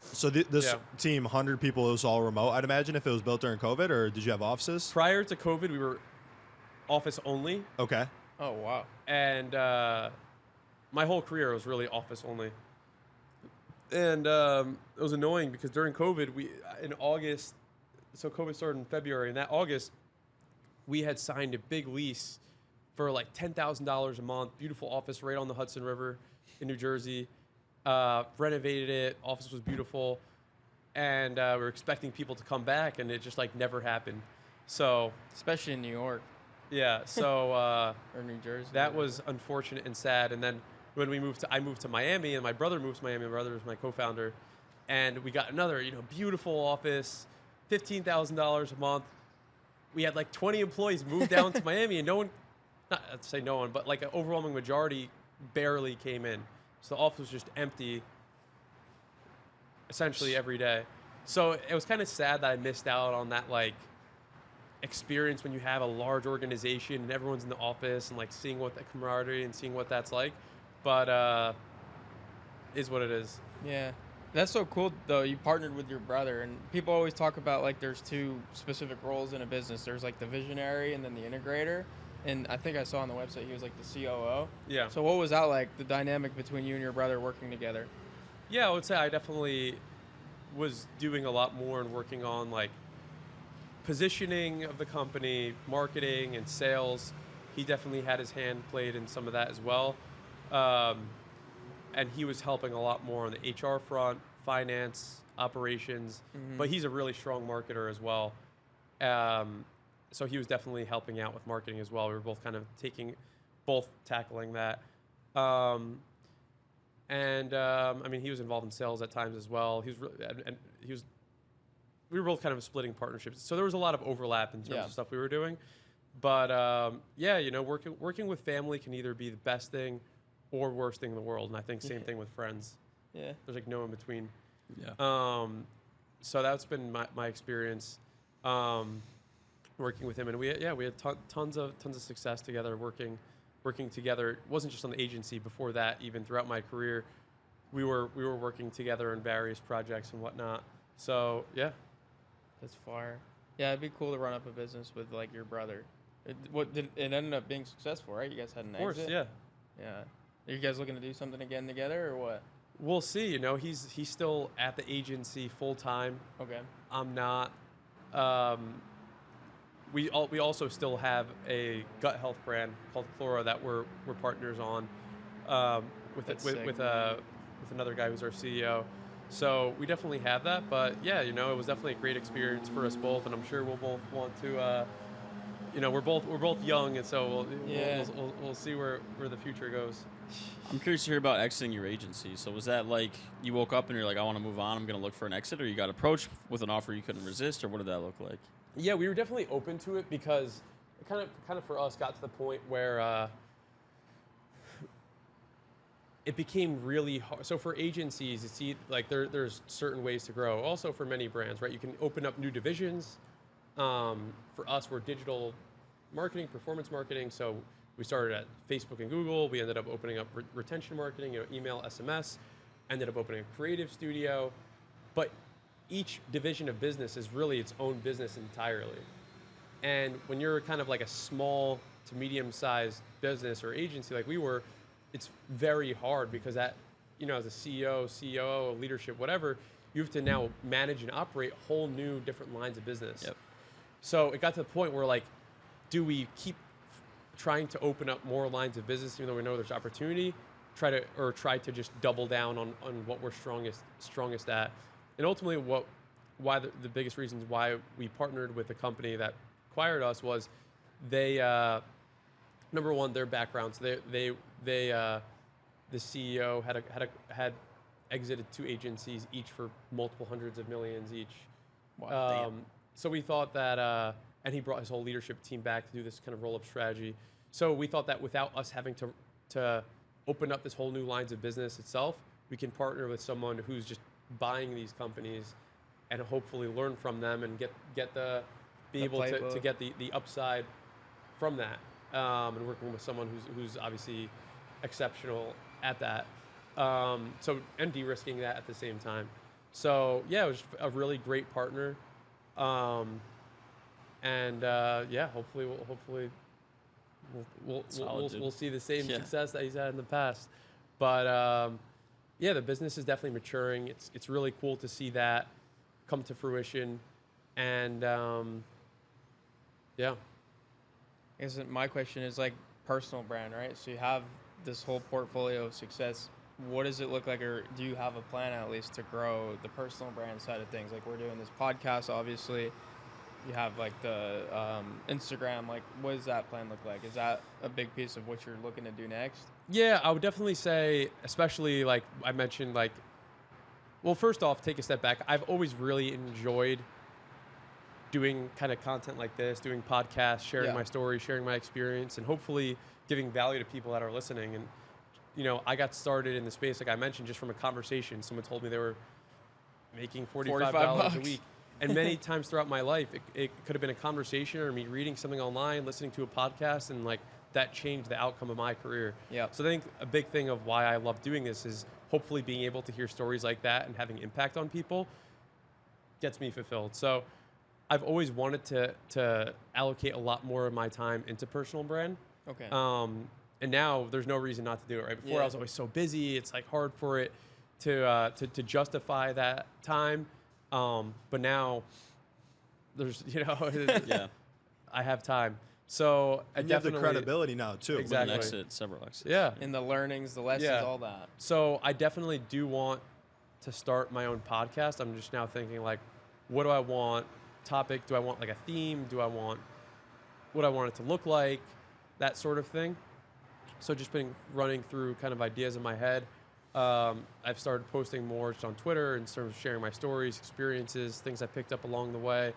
So this Yeah. team, 100 people, it was all remote. I'd imagine if it was built during COVID, or did you have offices? prior to COVID, we were office only, Okay. Oh wow. and my whole career was really office only. And it was annoying because during COVID, in August, so COVID started in February, and that August, we had signed a big lease for like $10,000 a month, beautiful office right on the Hudson River in New Jersey. Renovated it, office was beautiful, and we were expecting people to come back, and it just like never happened. So Especially in New York yeah, so or New Jersey. that was unfortunate and sad. And then when I moved to Miami, and my brother moved to Miami. My brother was my co-founder, and we got another, you know, beautiful office, $15,000 a month. We had like 20 employees move down to Miami, and no one, not to say no one, but like an overwhelming majority barely came in. So the office was just empty essentially every day. So it was kind of sad that I missed out on that like experience when you have a large organization and everyone's in the office and like seeing what the camaraderie and seeing what that's like. But is what it is. Yeah. That's so cool though. You partnered with your brother, and people always talk about like there's two specific roles in a business. There's like the visionary and then the integrator. And I think I saw on the website he was like the COO. Yeah. So what was that like, the dynamic between you and your brother working together? Yeah, I would say I definitely was doing a lot more and working on like positioning of the company, marketing and sales. He definitely had his hand played in some of that as well. And he was helping a lot more on the HR front, finance, operations, but he's a really strong marketer as well. So he was definitely helping out with marketing as well. We were both kind of tackling that. I mean, he was involved in sales at times as well. He was, we were both kind of splitting partnerships. So there was a lot of overlap in terms Yeah. of stuff we were doing. But yeah, you know, working with family can either be the best thing or worst thing in the world. And I think same thing with friends. Yeah. There's like no in between. Yeah. So that's been my experience working with him, and we had tons of success together working together. It wasn't just on the agency. Before that, even throughout my career, we were working together in various projects and whatnot. So yeah, That's fire. Yeah, it'd be cool to run up a business with like your brother. It ended up being successful, right? You guys had an of course, exit. yeah. Yeah. Are you guys looking to do something again together or what? We'll see. You know, he's still at the agency full time. Okay. I'm not. We also still have a gut health brand called Chlora that we're partners on, That's sick. with another guy who's our CEO. So we definitely have that, but yeah, it was definitely a great experience for us both, and I'm sure we'll both want to. We're both young, and so Yeah. we'll see where the future goes. I'm curious to hear about exiting your agency. So was that like you woke up and you're like, I want to move on, I'm going to look for an exit, or you got approached with an offer you couldn't resist, or what did that look like? Yeah, we were definitely open to it because it kind of for us got to the point where it became really hard. So for agencies, you see, like there's certain ways to grow. Also for many brands, right? You can open up new divisions. For us, we're digital marketing, performance marketing. So we started at Facebook and Google. We ended up opening up retention marketing, email, SMS. Ended up opening a creative studio. But each division of business is really its own business entirely. And when you're kind of like a small to medium-sized business or agency like we were, it's very hard because as a CEO, COO, leadership, whatever, you have to now manage and operate whole new different lines of business. Yep. So it got to the point where like, do we keep trying to open up more lines of business even though we know there's opportunity, try to just double down on what we're strongest at. And ultimately why the biggest reasons why we partnered with the company that acquired us was they number one, their backgrounds. The CEO had exited 2 agencies, each for multiple hundreds of millions each. Wow, so we thought that, and he brought his whole leadership team back to do this kind of roll-up strategy. So we thought that without us having to open up this whole new lines of business itself, we can partner with someone who's just buying these companies and hopefully learn from them and be able to get the upside from that. And working with someone who's obviously exceptional at that. And de-risking that at the same time. So yeah, it was a really great partner. Hopefully we'll see the same success that he's had in the past. But the business is definitely maturing. It's really cool to see that come to fruition, and I guess my question is like personal brand, right? So you have this whole portfolio of success. What does it look like, or do you have a plan at least to grow the personal brand side of things? Like we're doing this podcast, obviously. You have like the Instagram. Like, what does that plan look like? Is that a big piece of what you're looking to do next? Yeah, I would definitely say, especially like I mentioned, like, well, first off, take a step back. I've always really enjoyed doing kind of content like this, doing podcasts, sharing my story, sharing my experience, and hopefully giving value to people that are listening. And, I got started in the space, like I mentioned, just from a conversation. Someone told me they were making $45 a week. And many times throughout my life, it could have been a conversation or me reading something online, listening to a podcast, and like that changed the outcome of my career. Yeah. So I think a big thing of why I love doing this is hopefully being able to hear stories like that and having impact on people gets me fulfilled. So I've always wanted to allocate a lot more of my time into personal brand. Okay. And now there's no reason not to do it, right? Before I was always so busy, it's like hard for it to justify that time. But now there's, I have time. So and you have the credibility now too. Exactly. With an exit, several exits. Yeah. In the learnings, the lessons, all that. So I definitely do want to start my own podcast. I'm just now thinking like, what do I want? Topic? Do I want like a theme? What I want it to look like? That sort of thing. So just been running through kind of ideas in my head. I've started posting more just on Twitter in terms of sharing my stories, experiences, things I picked up along the way.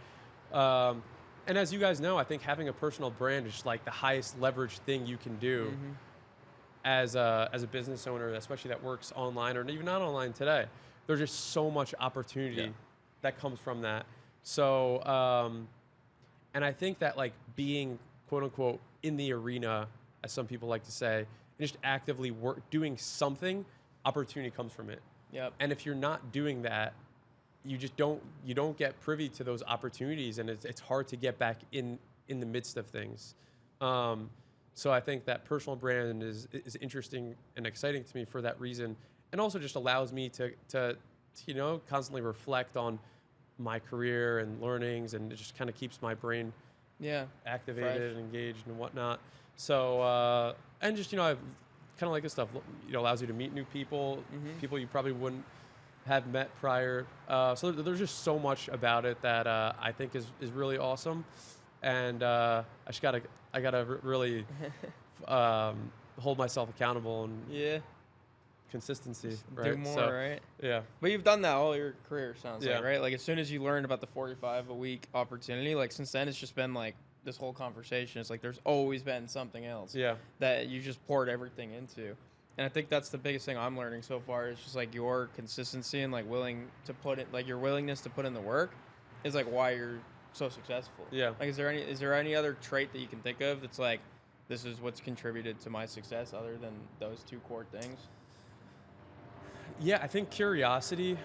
And as you guys know, I think having a personal brand is like the highest leverage thing you can do as a business owner, especially that works online or even not online today. There's just so much opportunity that comes from that. So, and I think that like being quote unquote in the arena, as some people like to say, and just actively doing something, opportunity comes from it. Yep. And if you're not doing that, you don't get privy to those opportunities, and it's hard to get back in the midst of things. So I think that personal brand is interesting and exciting to me for that reason, and also just allows me to constantly reflect on my career and learnings, and it just kind of keeps my brain activated and engaged and whatnot. So and just I've kind of like this stuff, allows you to meet new people, people you probably wouldn't have met prior. So there's just so much about it that I think is really awesome, and I gotta really hold myself accountable and consistency, right? Do more, right? Yeah. But you've done that all your career, sounds Yeah. like, right? Like as soon as you learned about the 45 a week opportunity, like since then it's just been like this whole conversation. It's like there's always been something else Yeah. that you just poured everything into. And I think that's the biggest thing I'm learning so far is just like your consistency and like your willingness to put in the work is like why you're so successful. Yeah. Like is there any other trait that you can think of that's like this is what's contributed to my success other than those two core things? Yeah, I think curiosity.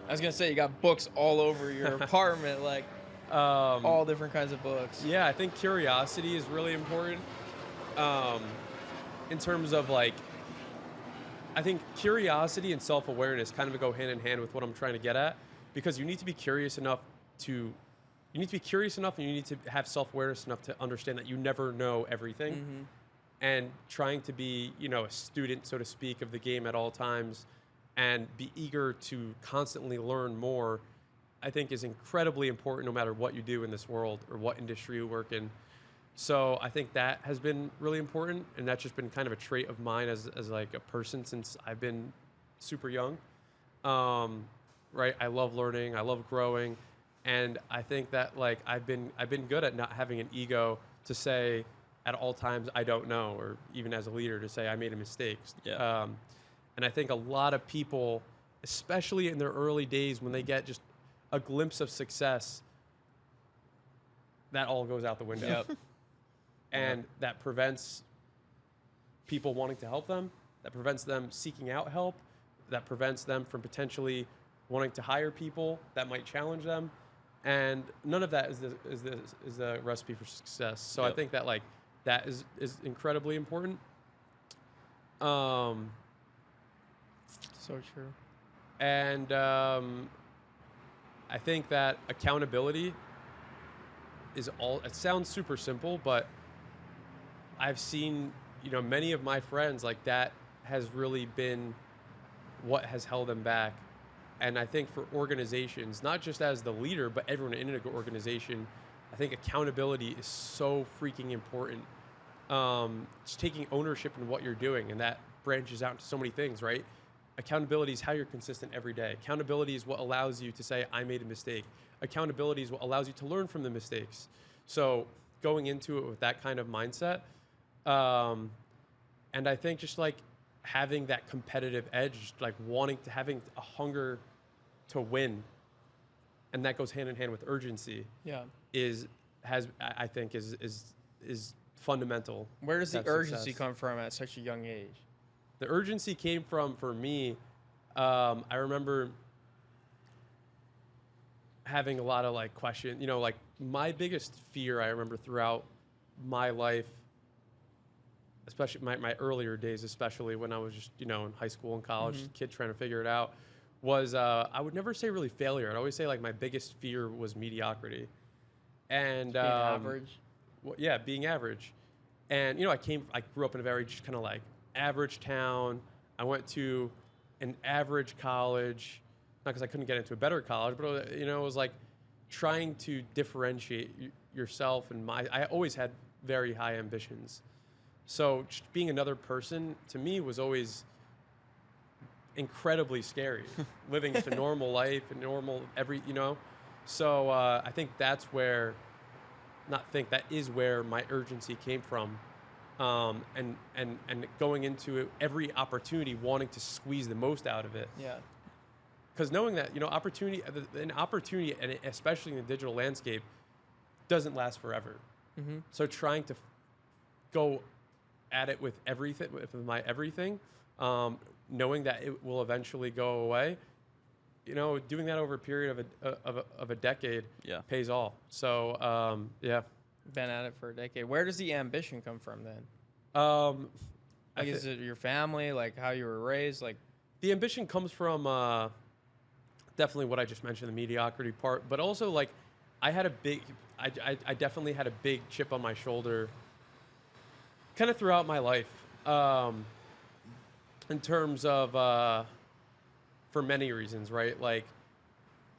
I was gonna say you got books all over your apartment, like all different kinds of books. Yeah, I think curiosity is really important. In terms of like, I think curiosity and self-awareness kind of go hand in hand with what I'm trying to get at, because you need to be curious enough and you need to have self-awareness enough to understand that you never know everything, and trying to be, a student, so to speak, of the game at all times, and be eager to constantly learn more, I think is incredibly important no matter what you do in this world or what industry you work in. So I think that has been really important, and that's just been kind of a trait of mine as like a person since I've been super young. Right? I love learning, I love growing, and I think that like I've been good at not having an ego to say at all times I don't know, or even as a leader to say I made a mistake. Yeah. And I think a lot of people, especially in their early days when they get just a glimpse of success, that all goes out the window. Yep. And that prevents people wanting to help them, that prevents them seeking out help, that prevents them from potentially wanting to hire people that might challenge them. And none of that is the recipe for success. So I think that like that is incredibly important. So true. And I think that accountability is it sounds super simple, but I've seen, many of my friends, like that has really been what has held them back. And I think for organizations, not just as the leader, but everyone in an organization, I think accountability is so freaking important. Just taking ownership in what you're doing, and that branches out into so many things, right? Accountability is how you're consistent every day. Accountability is what allows you to say, I made a mistake. Accountability is what allows you to learn from the mistakes. So going into it with that kind of mindset, and I think just like having that competitive edge, like having a hunger to win, and that goes hand in hand with urgency. Yeah. I think is fundamental. Where does the to urgency success. come from at such a young age? The urgency came from, for me, I remember having a lot of like questions, like my biggest fear I remember throughout my life, especially my earlier days, especially when I was just, in high school and college, kid trying to figure it out, was I would never say really failure. I'd always say like my biggest fear was mediocrity. And Being average. Well, yeah, being average. And, I grew up in a very just kind of like average town. I went to an average college, not because I couldn't get into a better college, but, it was like trying to differentiate yourself. And I always had very high ambitions. So just being another person to me was always incredibly scary. Living just a normal life and normal So I think that is where my urgency came from. And going into every opportunity, wanting to squeeze the most out of it. Yeah. Because knowing that, an opportunity, and especially in the digital landscape, doesn't last forever. So trying to go at it with everything, knowing that it will eventually go away, doing that over a period of a decade pays off. So, yeah. Been at it for a decade. Where does the ambition come from then? Is it your family, like how you were raised? Like the ambition comes from definitely what I just mentioned, the mediocrity part, but also like I definitely had a big chip on my shoulder kind of throughout my life. in terms of for many reasons, right? Like,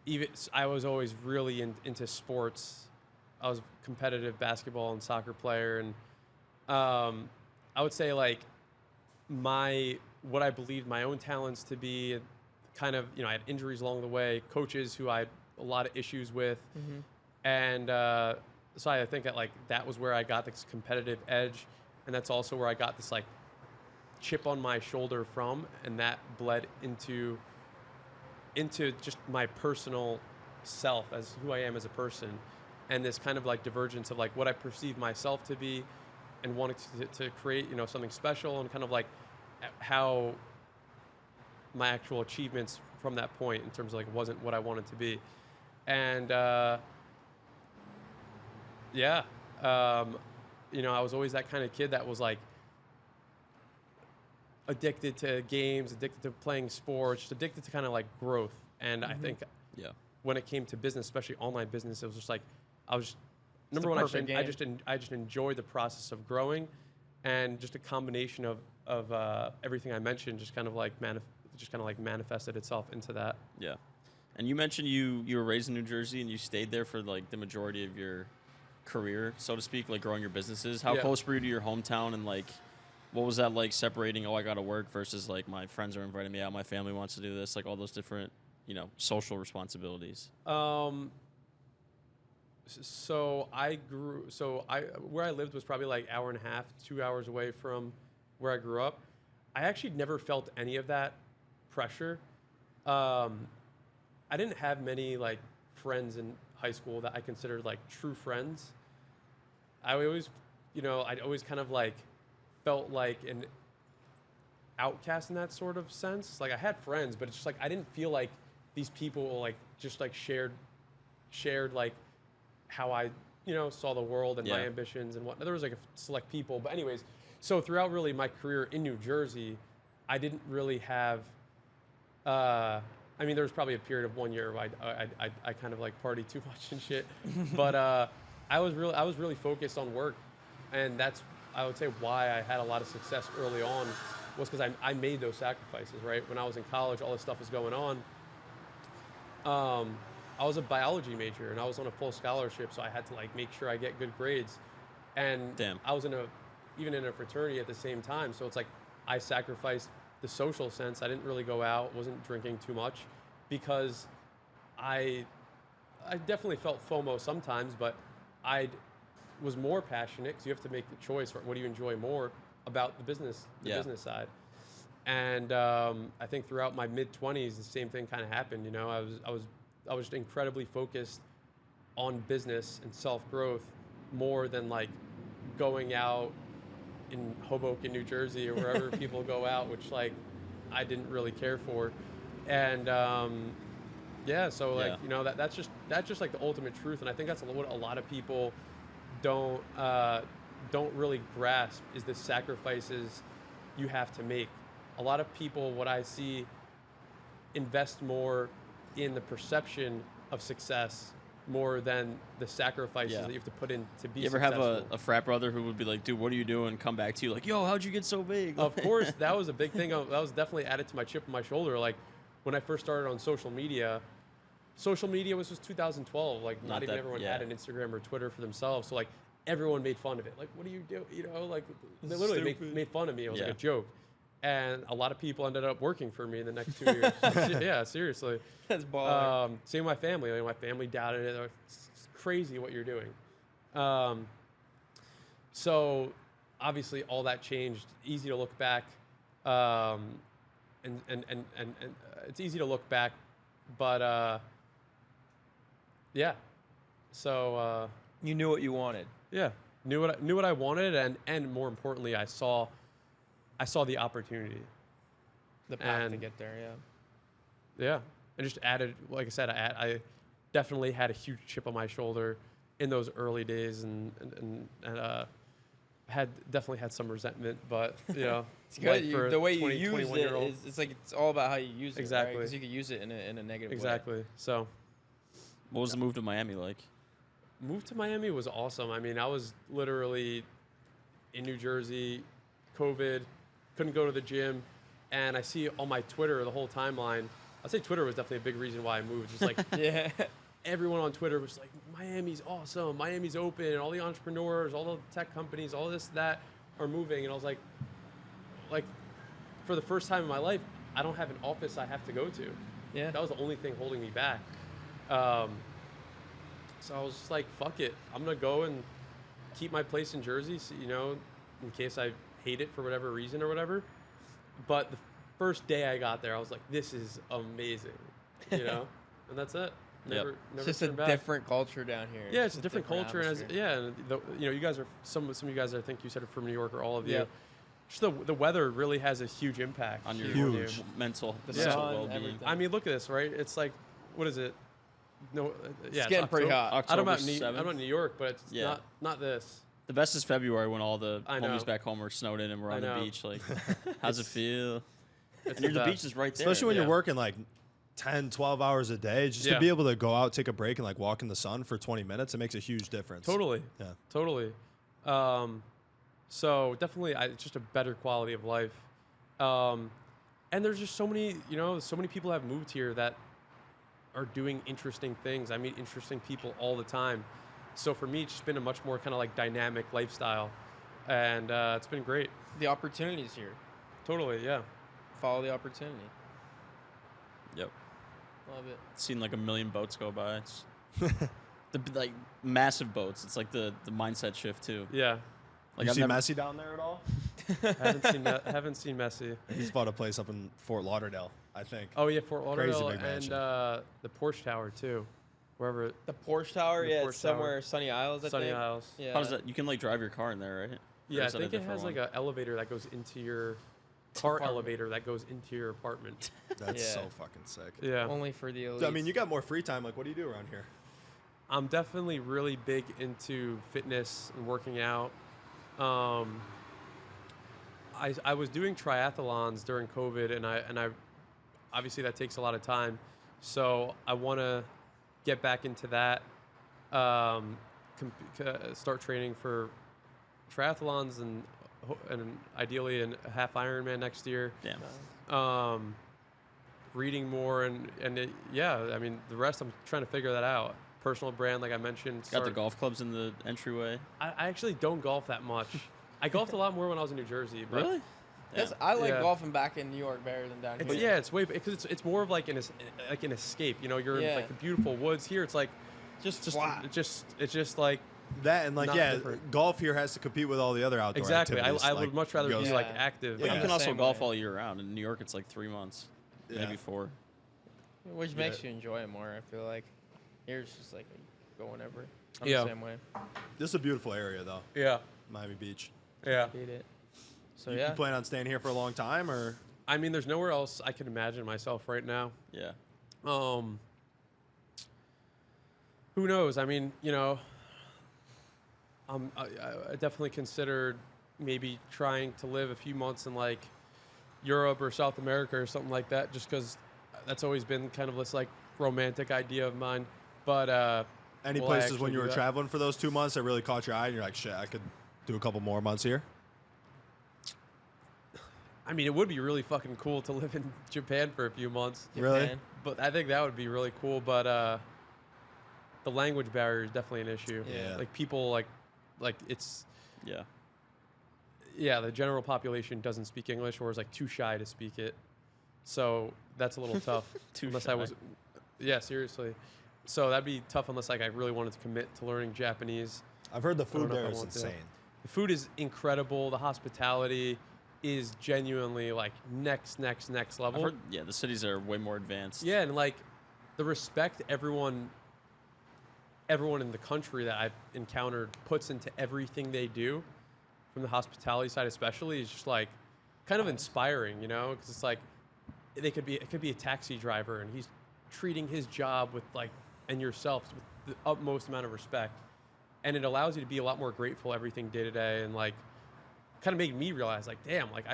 even I was always really into sports. I was a competitive basketball and soccer player, and I would say like what I believed my own talents to be, kind of, I had injuries along the way, coaches who I had a lot of issues with, and so I think that like that was where I got this competitive edge, and that's also where I got this like chip on my shoulder from, and that bled into just my personal self as who I am as a person, and this kind of like divergence of like what I perceive myself to be and wanting to create, something special, and kind of like how my actual achievements from that point in terms of like wasn't what I wanted to be. And I was always that kind of kid that was like addicted to games, addicted to playing sports, just addicted to kind of like growth. And I think when it came to business, especially online business, it was just like I was number one. I just enjoyed the process of growing, and just a combination of everything I mentioned just kind of like manifested itself into that. Yeah. And you mentioned you were raised in New Jersey and you stayed there for like the majority of your career, so to speak, like growing your businesses. How close were you to your hometown, and like what was that like separating, I got to work versus like my friends are inviting me out, my family wants to do this, like all those different, social responsibilities? So where I lived was probably like hour and a half, 2 hours away from where I grew up. I actually never felt any of that pressure. I didn't have many like friends in high school that I considered like true friends. I'd always kind of like felt like an outcast in that sort of sense. Like I had friends, but it's just like I didn't feel like these people like just like shared like how I saw the world and my ambitions and whatnot. There was like a select people, but anyways, so throughout really my career in New Jersey, I didn't really have. There was probably a period of 1 year where I kind of like partied too much and shit, but I was really focused on work, and that's, I would say, why I had a lot of success early on, was because I made those sacrifices, right? When I was in college, all this stuff was going on. I was a biology major and I was on a full scholarship, so I had to like make sure I get good grades, and I was even in a fraternity at the same time, so it's like I sacrificed the social sense. I didn't really go out, wasn't drinking too much, because I definitely felt FOMO sometimes, but I was more passionate, because you have to make the choice, what do you enjoy more, about the business side. And I think throughout my mid-20s, the same thing kind of happened. I was just incredibly focused on business and self-growth more than like going out in Hoboken, New Jersey, or wherever people go out, which like I didn't really care for. And that's just like the ultimate truth. And I think that's what a lot of people don't really grasp, is the sacrifices you have to make. A lot of people, what I see, invest more in the perception of success more than the sacrifices that you have to put in to be successful. You ever have a frat brother who would be like, dude, what are you doing? Come back to you like, yo, how'd you get so big? Of course, that was a big thing. That was definitely added to my chip on my shoulder. Like when I first started on social media was just 2012. Like not even everyone had an Instagram or Twitter for themselves. So like everyone made fun of it. Like, what do you do? Like they literally made fun of me. It was like a joke. And a lot of people ended up working for me in the next 2 years. Yeah, seriously. That's baller. Same with my family. Like, my family doubted it. They're like, it's crazy what you're doing. So obviously all that changed. Easy to look back, and it's easy to look back, but So you knew what you wanted. Yeah, knew what I wanted, and more importantly, I saw the opportunity, the path to get there. Yeah, and just added, like I said, I definitely had a huge chip on my shoulder in those early days, and definitely had some resentment, but it's good. The way you use it is, it's like it's all about how you use it. Exactly, because you can use it in a negative way. Exactly. So, what was the move to Miami like? Move to Miami was awesome. I mean, I was literally in New Jersey, COVID, couldn't go to the gym, and I see on my Twitter the whole timeline. I'd say Twitter was definitely a big reason why I moved. Just like Yeah. everyone on Twitter was like, Miami's awesome, Miami's open, and all the entrepreneurs, all the tech companies, all this, that are moving. And I was like, for the first time in my life, I don't have an office I have to go to. Yeah. That was the only thing holding me back. So I was just like, fuck it. I'm going to go and keep my place in Jersey, so, you know, in case I hate it for whatever reason or whatever. But the first day I got there, I was like, this is amazing, you know? And that's it. Never It's just a turned back. different culture down here. Yeah, it's a different culture. And atmosphere. and you know, you guys are, some of you guys, I think you said it from New York, or all of you. Yeah. Just the weather really has a huge impact On your Huge. mental The Yeah. sun, well-being. everything. I mean, look at this, right? It's like, what is it? No, yeah, It's getting pretty hot. I don't know October about I don't know 7th. New York, but it's Yeah. not this. The best is February when all the I know. homies back home are snowed in and we're I on the know. beach. Like, how's it feel? It's And the best. beach is right there. Especially when Yeah. you're working like 10, 12 hours a day, just Yeah. to be able to go out, take a break, and like walk in the sun for 20 minutes, it makes a huge difference. Totally. Yeah. Totally. So definitely, it's just a better quality of life. And there's just so many, you know, so many people have moved here that are doing interesting things. I meet interesting people all the time. So for me, it's just been a much more kind of like dynamic lifestyle, and it's been great. The opportunities here. Totally, yeah. Follow the opportunity. Yep. Love it. Seen like a million boats go by. It's like massive boats. It's like the mindset shift too. Yeah. Like You I've see never, Messi down there at all? haven't seen Messi. He's bought a place up in Fort Lauderdale, I think. Oh yeah, Fort Crazy Lauderdale big and mansion. the Porsche Tower too, wherever The Porsche Tower, The yeah, Porsche it's somewhere Tower. Sunny Isles, I Sunny think. Isles. Yeah. how does that? You can like drive your car in there, right? Or Yeah, I is that a think it different has one? like an elevator that goes into your car Apartment. elevator that goes into your apartment. That's Yeah. so fucking sick. Yeah, Only for the elites. So, I mean, you got more free time. Like, what do you do around here? I'm definitely really big into fitness and working out. I was doing triathlons during COVID, and I obviously that takes a lot of time, so I want to get back into that. Start training for triathlons and ideally a half Ironman next year. Damn. Reading more yeah, I mean the rest I'm trying to figure that out. Personal brand, like I mentioned. Got the golf clubs in the entryway. I actually don't golf that much. I golfed a lot more when I was in New Jersey. But Really? Because Yeah. I like Yeah. golfing back in New York better than down It's, here. yeah, it's way because it's more of like an escape. You know, you're in Yeah. like the beautiful woods. Here, it's like Just just flat. it's just like That and like, Not yeah, different. golf here has to compete with all the other outdoor exactly. activities. I like would much rather goes- be like Yeah. active. Yeah. But you Yeah. can also Same golf way. all year round. In New York, it's like 3 months, Yeah. maybe 4. Which makes Yeah. you enjoy it more, I feel like. Here it's just like, go whenever. I'm Yeah. the same way. This is a beautiful area, though, Yeah, Miami Beach. yeah. Beat it. So, You yeah. plan on staying here for a long time, or I mean, there's nowhere else I can imagine myself right now. Yeah. Who knows? I mean, you know, I definitely considered maybe trying to live a few months in like Europe or South America or something like that, just because that's always been kind of this like romantic idea of mine. But any will I places when actually you do were that? traveling for those 2 months that really caught your eye, and you're like, shit, I could do a couple more months here? I mean, it would be really fucking cool to live in Japan for a few months. Really? Japan. But I think that would be really cool. But the language barrier is definitely an issue. Yeah. Like people like it's Yeah. yeah, the general population doesn't speak English or is like too shy to speak it. So that's a little tough. Too unless shy. I was yeah, seriously. So that'd be tough unless like I really wanted to commit to learning Japanese. I've heard the don't food know if there I is want to. insane. The food is incredible. The hospitality is genuinely like next I've level. heard, yeah, the cities are way more advanced. Yeah, and like the respect everyone in the country that I've encountered puts into everything they do, from the hospitality side especially, is just like kind of inspiring, you know? Because it's like it could be a taxi driver and he's treating his job with like and yourself with the utmost amount of respect, and it allows you to be a lot more grateful everything day to day, and like kind of made me realize like damn, like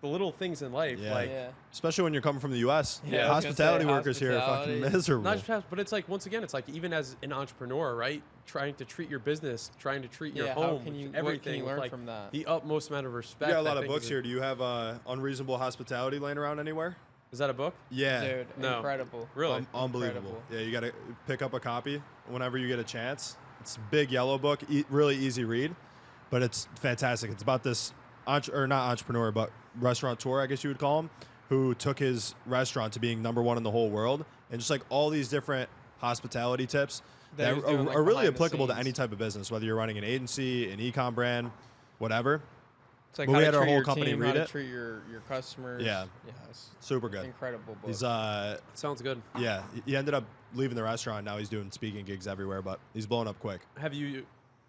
the little things in life, Yeah. like Yeah. Especially when you're coming from the U.S. Yeah, I was gonna Hospitality say, workers here are fucking hospitality. miserable. not just but it's like once again, it's like even as an entrepreneur, right? Trying to treat your business, trying to treat your Yeah, how home, can you- what everything, can you with, learn like, from that? the utmost amount of respect. You got a I lot of think books is here. Do you have Unreasonable Hospitality laying around anywhere? Is that a book? Yeah. Dude, No. incredible. Really? Unbelievable. Incredible. Yeah, you got to pick up a copy whenever you get a chance. It's a big yellow book, really easy read, but it's fantastic. It's about this, not entrepreneur, but restaurateur, I guess you would call him, who took his restaurant to being #1 in the whole world, and just like all these different hospitality tips That that he was doing, like, are really behind the applicable to scenes. any type of business, whether you're running an agency, an e-com brand, whatever. It's like But how we to had our treat whole your company team, read how to it. treat your customers. Yeah. it's Super good. incredible book. He's Sounds good. yeah, he ended up leaving the restaurant. Now he's doing speaking gigs everywhere, but he's blowing up quick. Have you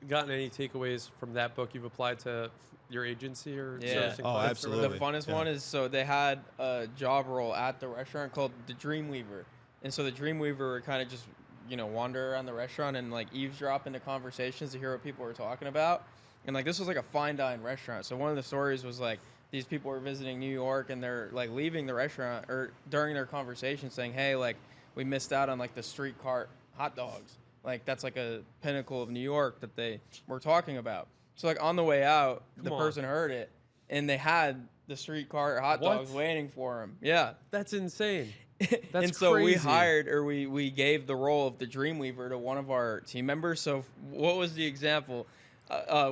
gotten any takeaways from that book you've applied to your agency or Yeah. servicing Oh, clients or whatever? absolutely. The funnest Yeah. one is, so they had a job role at the restaurant called the Dreamweaver, and so the Dreamweaver would kind of just wander around the restaurant and like eavesdrop into conversations to hear what people were talking about. And like this was like a fine dine restaurant, so one of the stories was like these people were visiting New York and they're like leaving the restaurant or during their conversation saying, hey, like we missed out on like the street cart hot dogs. Like that's like a pinnacle of New York that they were talking about. So like on the way out, the Come on. person heard it and they had the street cart hot What? dogs waiting for him. Yeah. That's insane. That's And so we crazy. hired, or we gave the role of the Dreamweaver to one of our team members. So what was the example?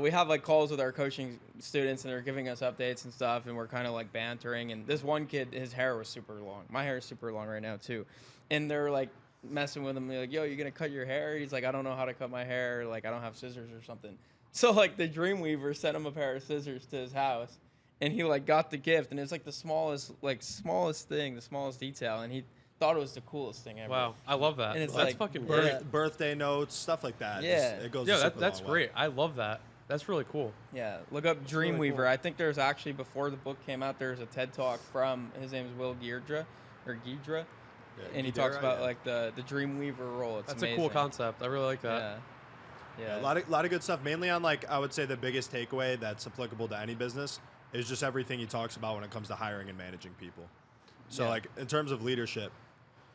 We have like calls with our coaching students and they're giving us updates and stuff, and we're kind of like bantering. And this one kid, his hair was super long. My hair is super long right now too. And they're like messing with him. They're like, yo, you gonna cut your hair? He's like, I don't know how to cut my hair. Like I don't have scissors or something. So like the Dreamweaver sent him a pair of scissors to his house, and he like got the gift, and it's like the smallest thing, the smallest detail, and he thought it was the coolest thing ever. Wow, I love that. And it's That's like fucking birth- great. Yeah. Birthday notes, stuff like that. Yeah. It goes. Yeah, a super that's long way. great. I love that. That's really cool. Yeah, look up really Dreamweaver. cool. I think there's actually, before the book came out, there's a TED Talk from, his name is Will Giedra, Yeah, and he Ghidorah, talks about yeah. like the Dreamweaver role. It's That's amazing. a cool concept. I really like that. Yeah. Yeah, a lot of good stuff. Mainly on like I would say the biggest takeaway that's applicable to any business is just everything he talks about when it comes to hiring and managing people. So Yeah. like in terms of leadership,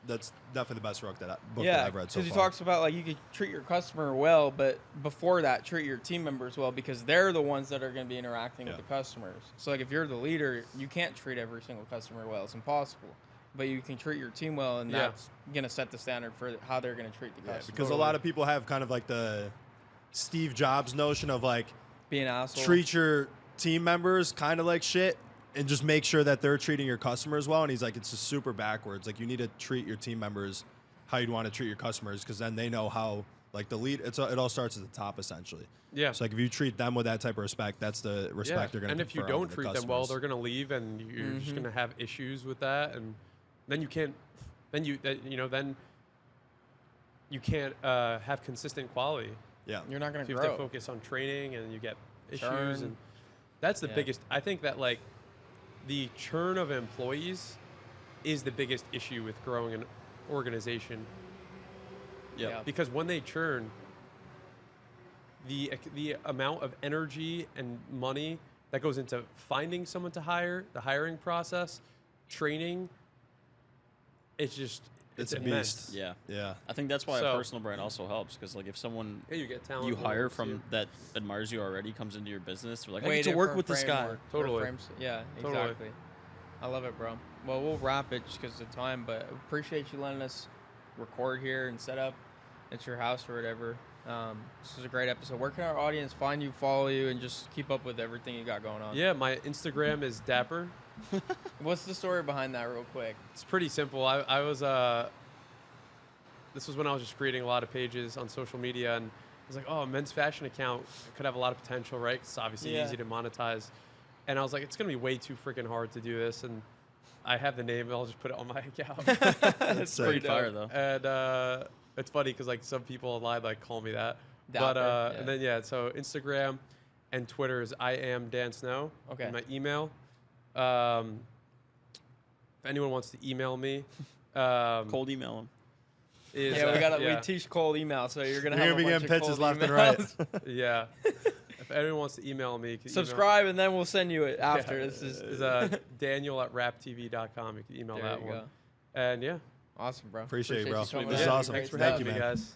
that's definitely the best book that Yeah, I've read so because he far. talks about like you could treat your customer well, but before that, treat your team members well because they're the ones that are going to be interacting with Yeah. the customers. So like if you're the leader, you can't treat every single customer well; it's impossible. But you can treat your team well, and Yeah. that's going to set the standard for how they're going to treat the Yeah, customer. because a lot of people have kind of like the Steve Jobs notion of like Be an asshole. treat your team members kind of like shit and just make sure that they're treating your customers well. And he's like, it's just super backwards. Like you need to treat your team members how you'd want to treat your customers because then they know how like the lead. It all starts at the top essentially. Yeah. So like if you treat them with that type of respect, that's the respect they're going to. And if you don't treat them well, they're going to leave, and you're just going to have issues with that, and then you can't. Then you can't have consistent quality. yeah. You're not going So to you grow. have to focus on training, and you get issues, Churn. and that's the Yeah. biggest. I think that like the churn of employees is the biggest issue with growing an organization. Yeah. Because when they churn, the amount of energy and money that goes into finding someone to hire, the hiring process, training, it's just It's a immense. beast. Yeah. Yeah. I think that's why So- a personal brand also helps because like if someone Yeah, you get talent. you hire boards, from that admires you already comes into your business, they're like, I Way get to work different with this guy. framework or Totally. Yeah, Totally. exactly. I love it, bro. Well, we'll wrap it just because of time, but appreciate you letting us record here and set up at your house or whatever. This was a great episode. Where can our audience find you, follow you, and just keep up with everything you got going on? Yeah, my Instagram is Dapper. What's the story behind that, real quick? It's pretty simple. I was this was when I was just creating a lot of pages on social media, and I was like, oh, a men's fashion account could have a lot of potential, right? It's obviously Yeah. easy to monetize. And I was like, it's gonna be way too freaking hard to do this, and I have the name, and I'll just put it on my account. That's sick. Pretty dope. fire though. And it's funny because like some people online like call me that. Dapper, But yeah. and then so Instagram and Twitter is I am Dan Snow. Okay. And my email. If anyone wants to email me, Cold email them. is We yeah. teach cold email, so you're gonna You're have gonna be a bunch getting of pitches cold left and right. emails. Yeah. If if anyone wants to email me, you can Subscribe, and then we'll send you it after. Yeah, This is Daniel@raptv.com. You can email there that you one. go. And yeah, Awesome, bro. Appreciate it, you bro. coming This is out. awesome. Thanks for Thank having you, me, man. guys.